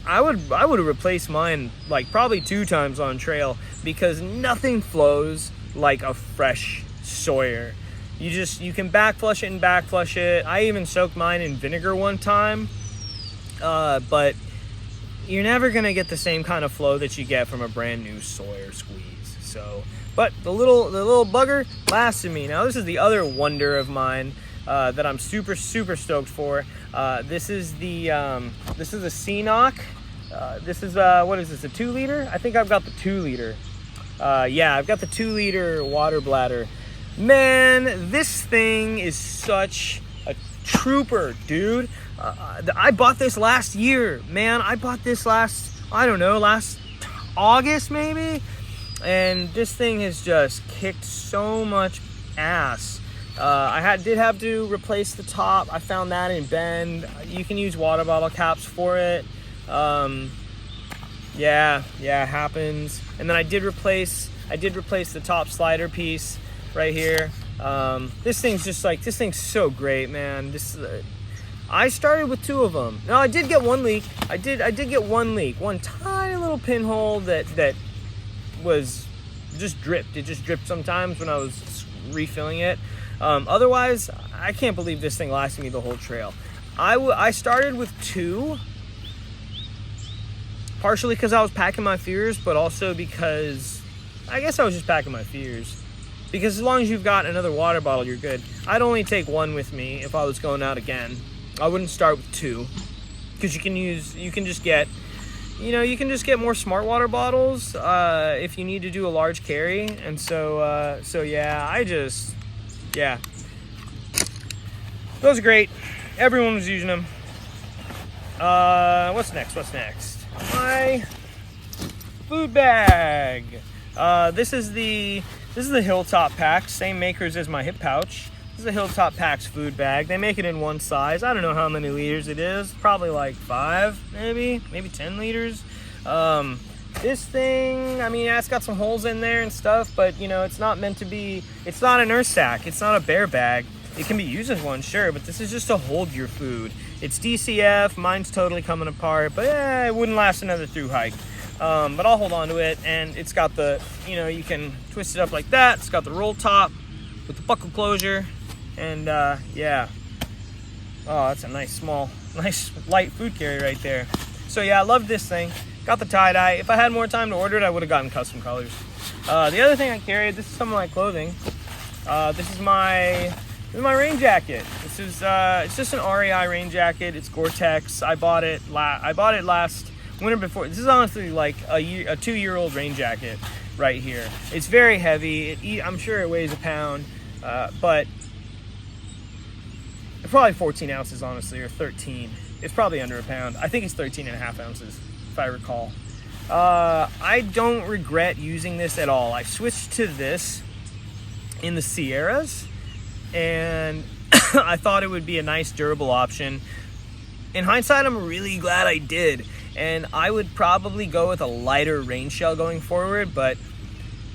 I would have replaced mine like probably 2 times on trail, because nothing flows like a fresh Sawyer. You can back flush it and back flush it. I even soaked mine in vinegar one time, but you're never gonna get the same kind of flow that you get from a brand new Sawyer Squeeze. So, but the little bugger lasted me. Now this is the other wonder of mine that I'm super stoked for. This is the CNOC. This is what is this, a 2-liter? I think I've got the 2-liter. Yeah, I've got the 2-liter water bladder. Man, this thing is such a trooper, dude. I bought this last year, man. I bought this last August maybe, and this thing has just kicked so much ass. I did have to replace the top. I found that in Bend. You can use water bottle caps for it. Yeah, it happens. And then I did replace the top slider piece right here. This thing's so great, man. I started with 2 of them. No, I did get one leak. I did get one leak. One tiny little pinhole that was just dripped. It just dripped sometimes when I was refilling it. Otherwise, I can't believe this thing lasted me the whole trail. I started with 2, partially because I was packing my fears, but also because I guess I was just packing my fears. Because as long as you've got another water bottle, you're good. I'd only take 1 with me if I was going out again. I wouldn't start with 2, because you can just get more smart water bottles if you need to do a large carry. And so yeah, those are great. Everyone was using them. What's next? food bag. This is the Hilltop Pack, same makers as my hip pouch. This is the Hilltop Pack's food bag. They make it in one size. I don't know how many liters it is. Probably like 5, maybe 10 liters. This thing, I mean, yeah, it's got some holes in there and stuff, but you know, it's not meant to be. It's not a nurse sack. It's not a bear bag. It can be used as one, sure, but this is just to hold your food. It's DCF. Mine's totally coming apart, but it wouldn't last another through hike. But I'll hold on to it, and it's got the, you know, you can twist it up like that. It's got the roll top with the buckle closure, and yeah. Oh, that's a nice light food carry right there. So yeah, I love this thing. Got the tie-dye. If I had more time to order it, I would have gotten custom colors. The other thing I carried, this is some of my clothing. This is my rain jacket. This is it's just an REI rain jacket. It's Gore-Tex. I bought it last winter before. This is honestly like a 2-year-old rain jacket right here. It's very heavy. I'm sure it weighs a pound, but probably 14 ounces honestly, or 13. It's probably under a pound. I think it's 13.5 ounces if I recall. I don't regret using this at all. I switched to this in the Sierras, and I thought it would be a nice durable option. In hindsight, I'm really glad I did, and I would probably go with a lighter rain shell going forward, but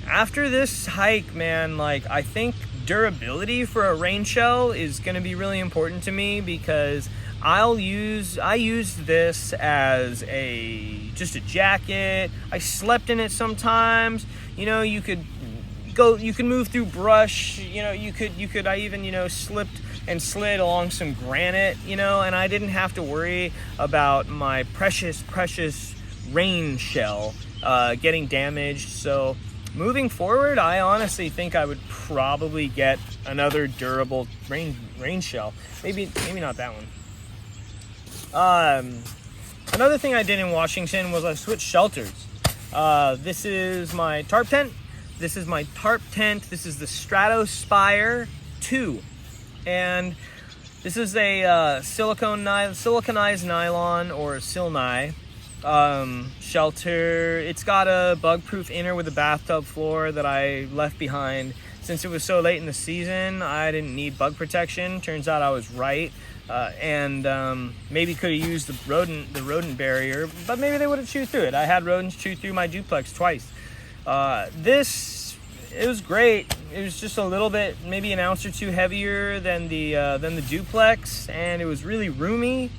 after this hike, man, like, I think durability for a rain shell is going to be really important to me, because I use this as just a jacket. I slept in it sometimes. You know, you can move through brush, you know, I even, you know, slipped and slid along some granite, you know, and I didn't have to worry about my precious rain shell getting damaged. So moving forward, I honestly think I would probably get another durable rain shell. Maybe not that one. Another thing I did in Washington was I switched shelters. This is my tarp tent. This is my tarp tent. This is the Stratospire 2. And this is a siliconized nylon, or silni, shelter. It's got a bug-proof inner with a bathtub floor that I left behind. Since it was so late in the season, I didn't need bug protection. Turns out I was right. And maybe could have used the rodent barrier, but maybe they would have chewed through it. I had rodents chew through my duplex twice. It was great. It was just a little bit, maybe an ounce or two heavier than the duplex, and it was really roomy.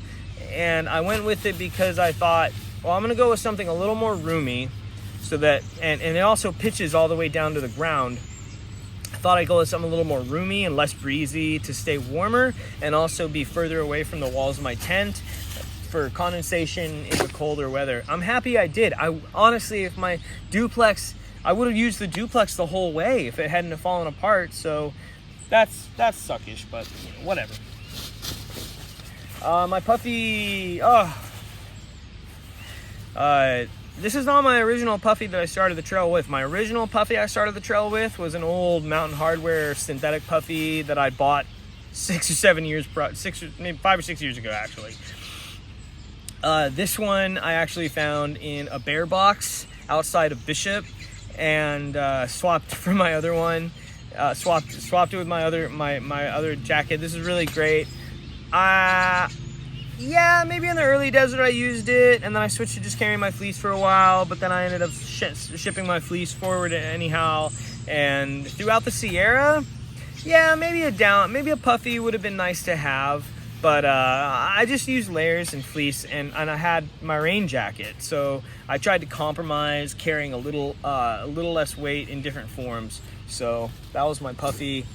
And I went with it because I thought, well, I'm gonna go with something a little more roomy, so that and it also pitches all the way down to the ground. I thought I'd go with something a little more roomy and less breezy to stay warmer, and also be further away from the walls of my tent for condensation in the colder weather. I'm happy I did. I honestly, if my duplex, I would have used the duplex the whole way if it hadn't have fallen apart. So that's suckish, but you know, whatever. My puffy. This is not my original puffy that I started the trail with. My original puffy I started the trail with was an old Mountain Hardwear synthetic puffy that I bought 5 or 6 years ago, actually. This one I actually found in a bear box outside of Bishop, and swapped for my other one. Swapped it with my other jacket. This is really great. Yeah, maybe in the early desert I used it, and then I switched to just carrying my fleece for a while, but then I ended up shipping my fleece forward anyhow. And throughout the Sierra, yeah, maybe a puffy would have been nice to have, but I just used layers and fleece, and I had my rain jacket, so I tried to compromise, carrying a little less weight in different forms. So that was my puffy.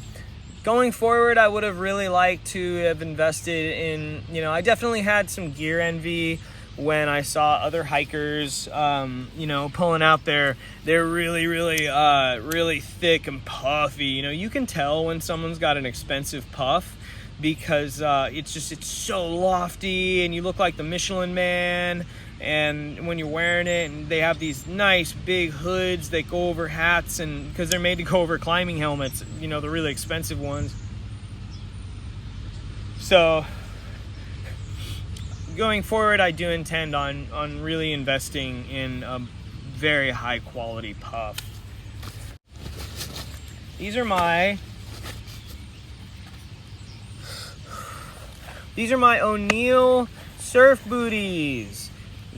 Going forward, I would have really liked to have invested in, you know, I definitely had some gear envy when I saw other hikers, you know, pulling out they're really thick and puffy. You know, you can tell when someone's got an expensive puff, because it's so lofty, and you look like the Michelin Man. And when you're wearing it, and they have these nice big hoods that go over hats, and because they're made to go over climbing helmets, you know, the really expensive ones. So going forward, I do intend on really investing in a very high quality puff. These are my O'Neill surf booties.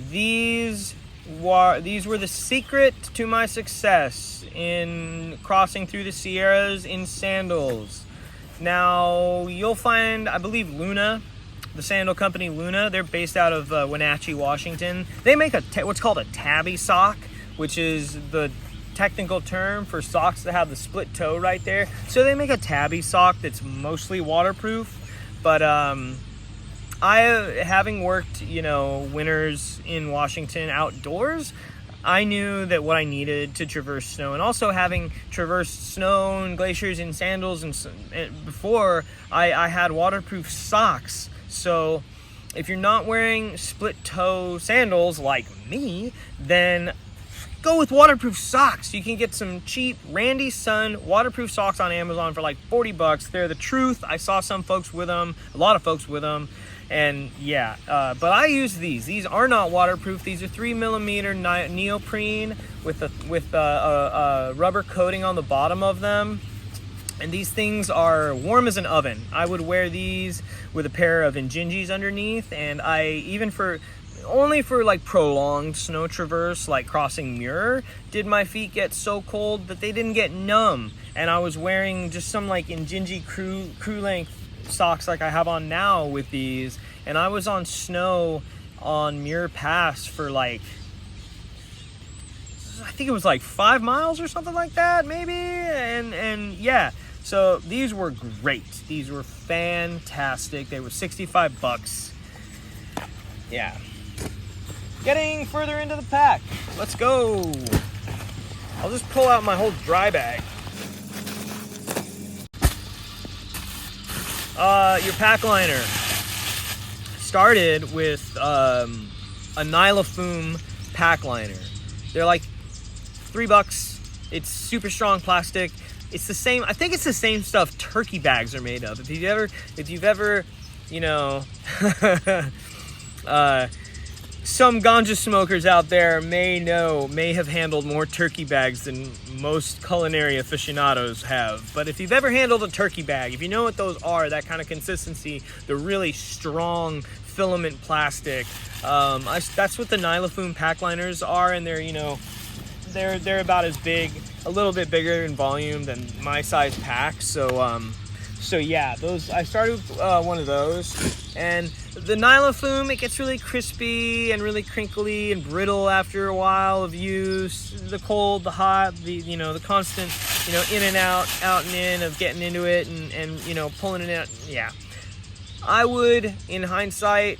These were the secret to my success in crossing through the Sierras in sandals. Now, you'll find, I believe, Luna, the sandal company Luna, they're based out of Wenatchee, Washington. They make what's called a tabby sock, which is the technical term for socks that have the split toe right there. So they make a tabby sock that's mostly waterproof. But having worked, winters in Washington outdoors, I knew that what I needed to traverse snow, and also having traversed snow and glaciers in sandals and before, I had waterproof socks. So if you're not wearing split toe sandals like me, then go with waterproof socks. You can get some cheap Randy Sun waterproof socks on Amazon for like $40. They're the truth. I saw some folks with them, a lot of folks with them. And yeah, but I use these. These are not waterproof. These are 3mm neoprene with a rubber coating on the bottom of them. And these things are warm as an oven. I would wear these with a pair of Injinjis underneath, and only for like prolonged snow traverse, like crossing Muir, did my feet get so cold that they didn't get numb. And I was wearing just some like Injinji crew length socks like I have on now with these, and I was on snow on Muir Pass for like, I think it was like 5 miles or something like that, maybe. And yeah, so these were great. These were fantastic. They were $65. Yeah. Getting further into the pack. Let's go. I'll just pull out my whole dry bag. Your pack liner started with a Nylafoam pack liner. They're like $3. It's super strong plastic. It's the same. I think it's the same stuff turkey bags are made of. If you've ever, some ganja smokers out there may have handled more turkey bags than most culinary aficionados have. But if you've ever handled a turkey bag, if you know what those are, that kind of consistency, the really strong filament plastic, that's what the Nylafoam pack liners are, and they're about as big, a little bit bigger in volume than my size pack. So yeah, those I started with one of those, and the Nylafoam, it gets really crispy and really crinkly and brittle after a while of use. The cold, the hot, the constant, in and out and in of getting into it and pulling it out. Yeah, I would, in hindsight,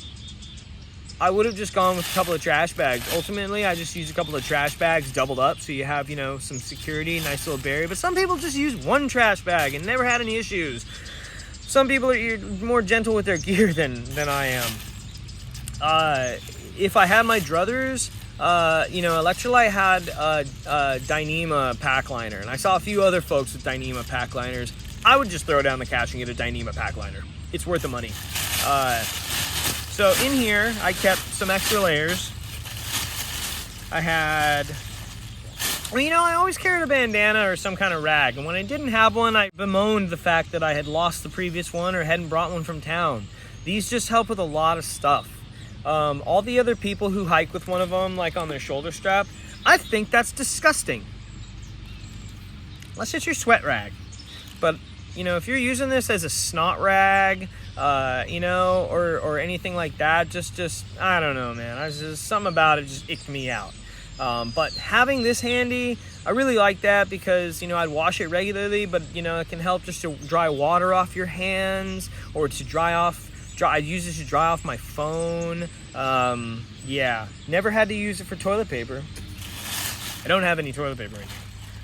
I would have just gone with a couple of trash bags. Ultimately, I just used a couple of trash bags doubled up, so you have, some security, nice little barrier. But some people just use one trash bag and never had any issues. Some people are more gentle with their gear than I am. If I had my druthers, Electrolyte had a Dyneema pack liner, and I saw a few other folks with Dyneema pack liners. I would just throw down the cash and get a Dyneema pack liner. It's worth the money. So in here, I kept some extra layers. I had, I always carried a bandana or some kind of rag. And when I didn't have one, I bemoaned the fact that I had lost the previous one or hadn't brought one from town. These just help with a lot of stuff. All the other people who hike with one of them, like on their shoulder strap, I think that's disgusting. Unless it's your sweat rag. But, if you're using this as a snot rag, or anything like that, just I don't know, man. Something about it just icked me out. But having this handy, I really like that because, I'd wash it regularly, but, it can help just to dry water off your hands or to I'd use this to dry off my phone. Yeah, never had to use it for toilet paper. I don't have any toilet paper in here.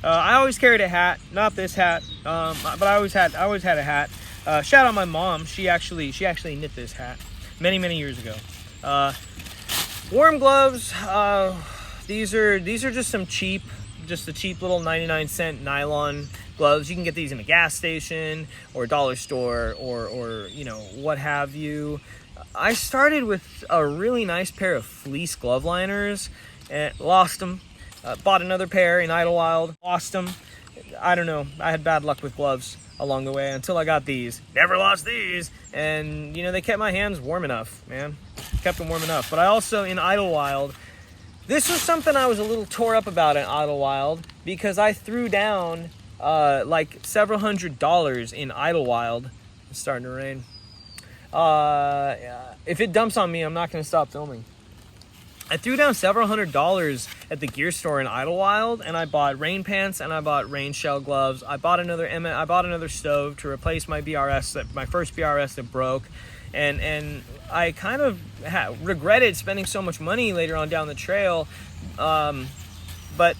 I always carried a hat, not this hat, but I always had a hat. Shout out my mom. She actually knit this hat many years ago. Warm gloves. These are just the cheap little 99-cent nylon gloves. You can get these in a gas station or a dollar store or what have you. I started with a really nice pair of fleece glove liners and lost them. Bought another pair in Idlewild, lost them. I don't know, I had bad luck with gloves along the way until I got these. Never lost these. And you know, they kept my hands warm enough, man. Kept them warm enough. But I also, in Idlewild, this was something I was a little tore up about in Idlewild because I threw down like several $100s in Idlewild. It's starting to rain. If it dumps on me, I'm not going to stop filming. I threw down several $100s at the gear store in Idlewild, and I bought rain pants and I bought rain shell gloves. I bought another stove to replace my my first BRS that broke, and I kind of regretted spending so much money later on down the trail, but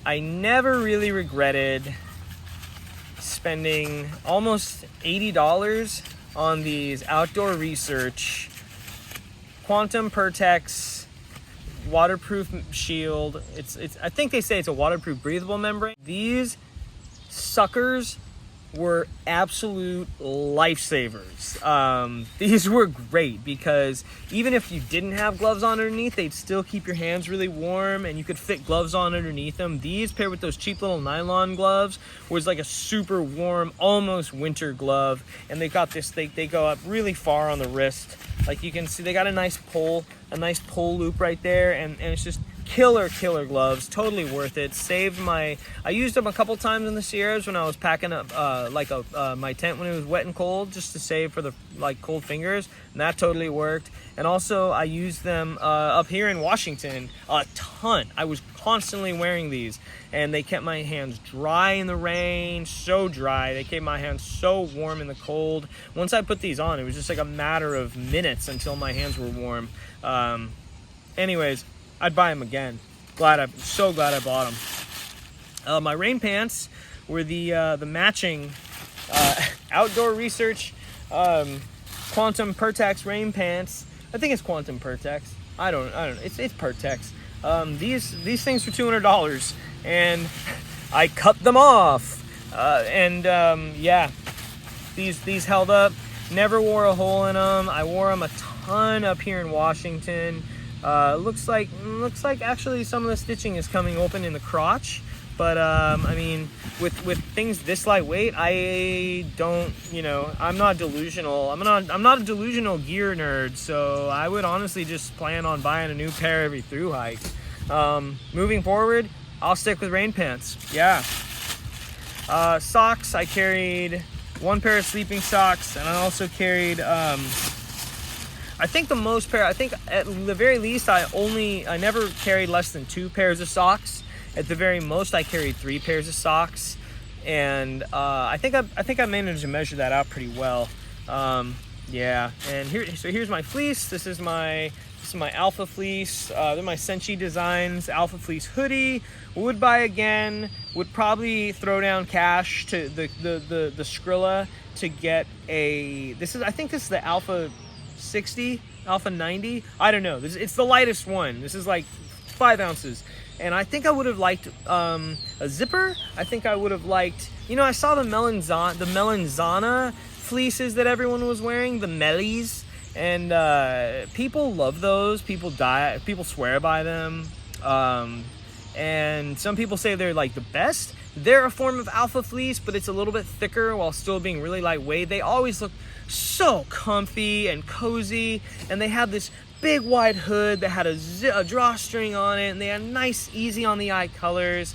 I never really regretted spending almost $80 on these Outdoor Research Quantum Pertex waterproof shield. It's I think they say it's a waterproof breathable membrane. These suckers were absolute lifesavers. These were great because even if you didn't have gloves on underneath, they'd still keep your hands really warm and you could fit gloves on underneath them. These paired with those cheap little nylon gloves was like a super warm, almost winter glove. And they got this, they go up really far on the wrist. Like you can see, they got a nice pull loop right there, and it's just killer gloves. Totally worth it. I used them a couple times in the Sierras when I was packing up my tent when it was wet and cold, just to save for the cold fingers, and that totally worked. And also I used them up here in Washington a ton. I was constantly wearing these, and they kept my hands dry in the rain, so dry. They kept my hands so warm in the cold. Once I put these on, it was just like a matter of minutes until my hands were warm. Anyways, I'd buy them again. So glad I bought them. My rain pants were the matching Outdoor Research Quantum Pertex rain pants. I think it's Quantum Pertex. I don't know. It's Pertex. These things were $200, and I cut them off. Yeah, these held up. Never wore a hole in them. I wore them a ton up here in Washington. Looks like actually some of the stitching is coming open in the crotch, but I mean, with things this lightweight, I don't, I'm not delusional. I'm not a delusional gear nerd, so I would honestly just plan on buying a new pair every thru hike. Moving forward, I'll stick with rain pants. Yeah. Socks, I carried one pair of sleeping socks, and I also carried I think at the very least I never carried less than 2 pairs of socks. At the very most I carried 3 pairs of socks, and I think I managed to measure that out pretty well. Yeah, and here's my fleece. This is my Alpha fleece. They're my Senchi Designs Alpha fleece hoodie. Would buy again. Would probably throw down cash to the Skrilla to get I think this is the Alpha 60, Alpha 90. I don't know. It's the lightest one. This is like 5 ounces. And I think I would have liked a zipper. I think I would have liked, I saw the Melanzana fleeces that everyone was wearing, the Mellies, and people love those. People swear by them. And some people say they're like the best. They're a form of Alpha fleece, but it's a little bit thicker while still being really lightweight. They always look so comfy and cozy, and they had this big wide hood that had a drawstring on it, and they had nice, easy on the eye colors.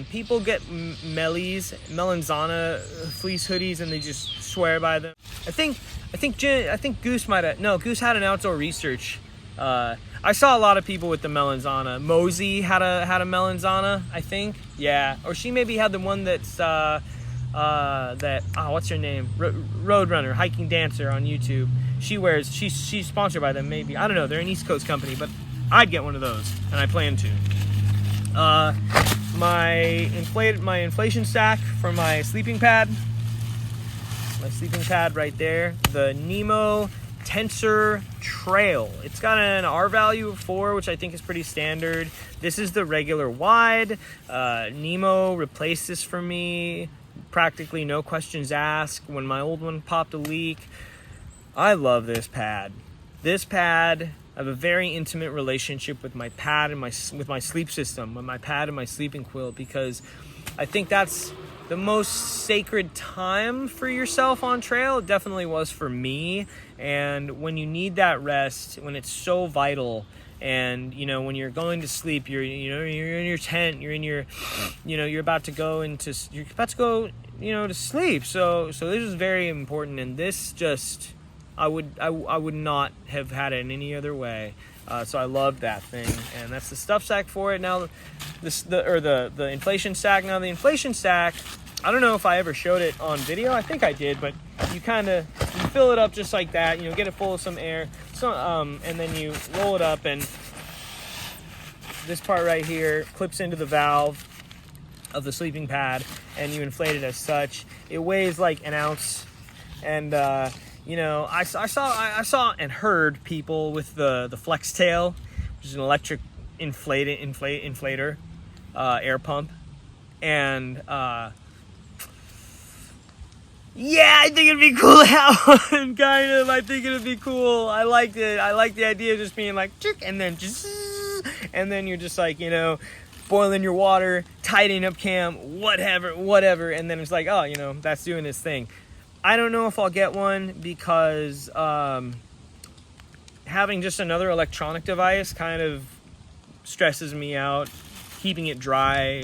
People get Melanzana fleece hoodies and they just swear by them. I think Goose Goose had an Outdoor Research. I saw a lot of people with the Melanzana. Mosey had a Melanzana, I think. Yeah, or she maybe had the one that's what's her name? Roadrunner, Hiking Dancer on YouTube. She's sponsored by them, maybe. I don't know. They're an East Coast company, but I'd get one of those, and I plan to. My inflation stack for my sleeping pad. My sleeping pad right there. The Nemo Tensor Trail. It's got an R value of 4, which I think is pretty standard. This is the regular wide. Nemo replaced this for me. Practically no questions asked when my old one popped a leak. I love this pad. This pad I have a very intimate relationship with my pad and with my sleep system, with my pad and my sleeping quilt, because I think that's the most sacred time for yourself on trail. It definitely was for me. And when you need that rest, when it's so vital, and when you're going to sleep, you're in your tent, you're about to go to sleep. So this is very important, and this just I would not have had it in any other way. So I love that thing, and that's the stuff sack for it. Now, the inflation sack. Now the inflation sack, I don't know if I ever showed it on video. I think I did, but you fill it up just like that. Get it full of some air. And then you roll it up, and this part right here clips into the valve of the sleeping pad, and you inflate it as such. It weighs like an ounce, and I saw and heard people with the flex tail, which is an electric inflator, air pump, and yeah, I think it'd be cool to have one, kind of. I think it'd be cool. I liked it. I like the idea of just being like, and then you're just like, boiling your water, tidying up camp, whatever. And then it's like, oh, that's doing its thing. I don't know if I'll get one because having just another electronic device kind of stresses me out, keeping it dry.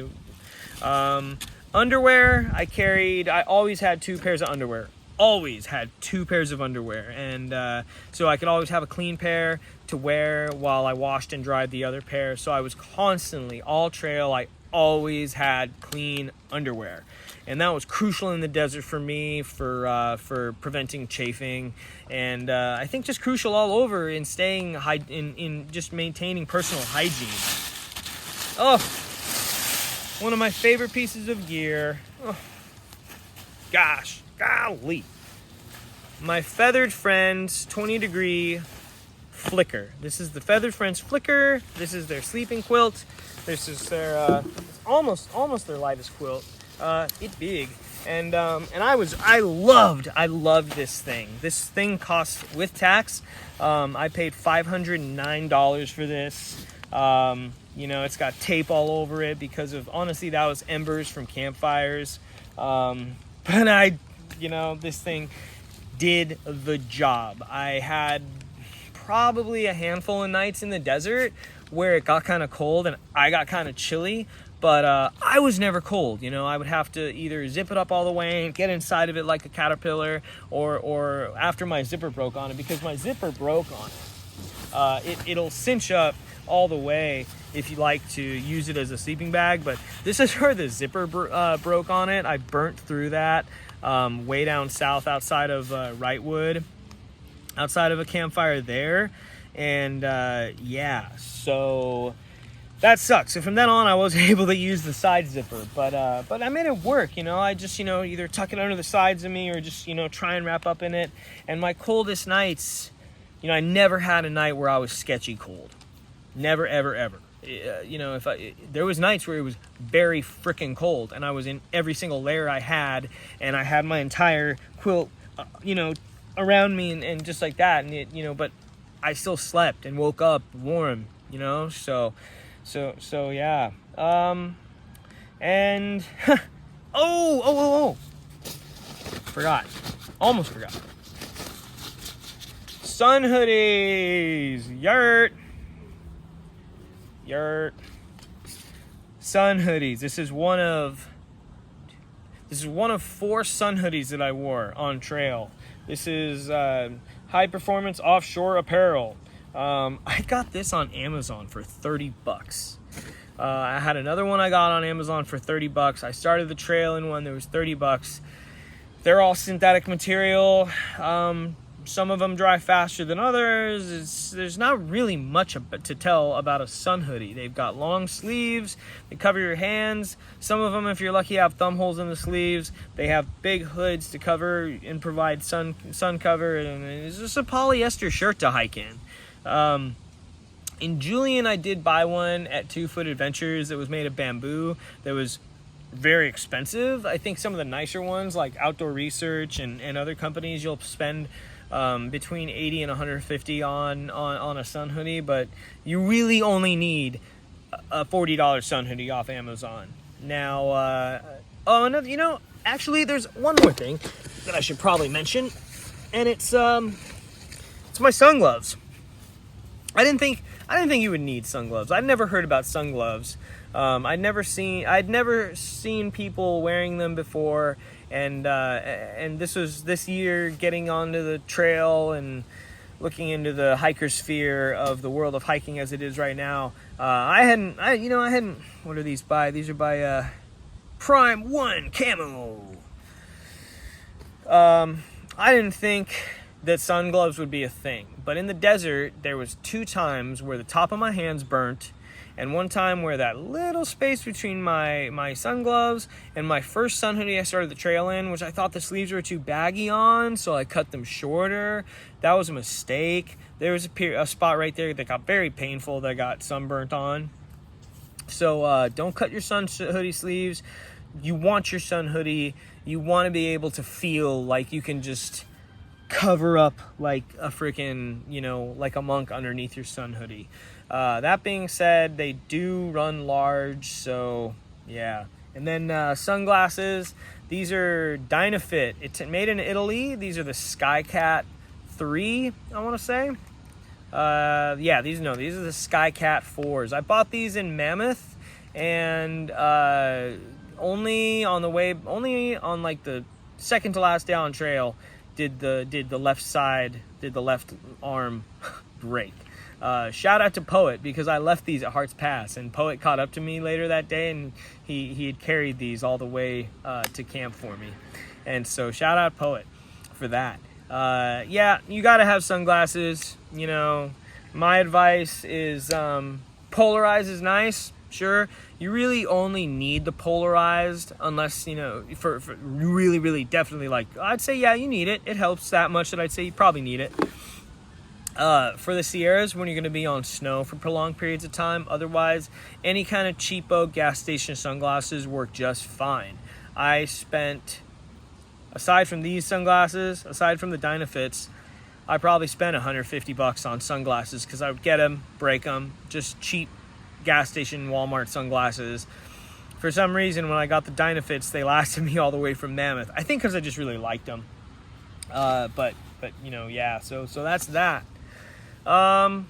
Underwear, I always had 2 pairs of underwear. And so I could always have a clean pair to wear while I washed and dried the other pair. So I was constantly, all trail, I always had clean underwear. And that was crucial in the desert for me, for preventing chafing, and I think just crucial all over in staying in just maintaining personal hygiene. Oh, one of my favorite pieces of gear. Oh, golly. My Feathered Friends 20-degree flicker. This is the Feathered Friends flicker. This is their sleeping quilt. This is their it's almost their lightest quilt. It's big, and I loved this thing. This thing cost, with tax, I paid $509 for this. It's got tape all over it because of, honestly, that was embers from campfires. But this thing did the job. I had probably a handful of nights in the desert where it got kind of cold and I got kind of chilly, but I was never cold. I would have to either zip it up all the way and get inside of it like a caterpillar, or after my zipper broke on it, because my zipper broke on it. It'll cinch up all the way if you like to use it as a sleeping bag, but this is where the zipper broke on it. I burnt through that way down south outside of Wrightwood, outside of a campfire there, and so that sucks. So from then on, I wasn't able to use the side zipper, but I made it work. I just either tuck it under the sides of me or just try and wrap up in it. And my coldest nights, I never had a night where I was sketchy cold. Never, ever. There was nights where it was very freaking cold, and I was in every single layer I had, and I had my entire quilt, around me and just like that, and but I still slept and woke up warm, so yeah. And almost forgot. Sun hoodies, yurt. Sun hoodies. This is one of 4 sun hoodies that I wore on trail. This is high performance offshore apparel. I got this on Amazon for $30. I had another one I got on Amazon for $30. I started the trail in one that was $30. They're all synthetic material. Some of them dry faster than others. There's not really much to tell about a sun hoodie. They've got long sleeves. They cover your hands. Some of them, if you're lucky, have thumb holes in the sleeves. They have big hoods to cover and provide sun cover. And it's just a polyester shirt to hike in. In Julian, I did buy one at 2 Foot Adventures that was made of bamboo. That was very expensive. I think some of the nicer ones, like Outdoor Research and other companies, you'll spend between 80 and 150 on a sun hoodie, but you really only need a $40 sun hoodie off Amazon. Now, you know, actually, there's one more thing that I should probably mention, and it's my sun gloves. I didn't think you would need sun gloves. I'd never heard about sun gloves. I'd never seen people wearing them before, and this year getting onto the trail and looking into the hiker sphere of the world of hiking as it is right now. I hadn't. What are these by? These are by Prime One Camo. I didn't think that sun gloves would be a thing, but in the desert there was 2 times where the top of my hands burnt, and one time where that little space between my sun gloves and my first sun hoodie I started the trail in, which I thought the sleeves were too baggy on, so I cut them shorter. That was a mistake. There was a spot right there that got very painful that I got sunburnt on. So don't cut your sun hoodie sleeves. You want your sun hoodie. You want to be able to feel like you can just cover up like a freaking, like a monk underneath your sun hoodie. That being said, they do run large, so yeah. And then sunglasses. These are Dynafit. It's made in Italy. These are the Skycat 3, I want to say. These are the Skycat 4s. I bought these in Mammoth, and only on like the second to last day on trail did the left arm break. Shout out to Poet, because I left these at Hearts Pass, and Poet caught up to me later that day, and he had carried these all the way to camp for me. And so shout out Poet for that. You gotta have sunglasses. My advice is polarized is nice, sure. You really only need the polarized unless, for really, really definitely, like, I'd say, yeah, you need it. It helps that much that I'd say you probably need it. For the Sierras, when you're going to be on snow for prolonged periods of time. Otherwise, any kind of cheapo gas station sunglasses work just fine. I spent, aside from these sunglasses, aside from the Dynafits, I probably spent $150 on sunglasses, because I would get them, break them, just cheap gas station Walmart sunglasses. For some reason, when I got the Dynafits, they lasted me all the way from Mammoth. I think because I just really liked them. But so that's that. And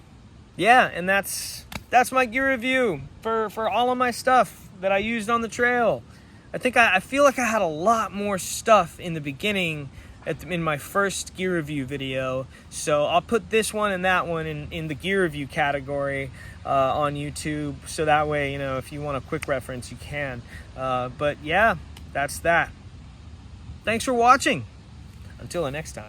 that's my gear review for all of my stuff that I used on the trail. I feel like I had a lot more stuff in the beginning in my first gear review video, so I'll put this one and that one in the gear review category on YouTube, so that way, if you want a quick reference, you can. But yeah, that's that. Thanks for watching. Until the next time.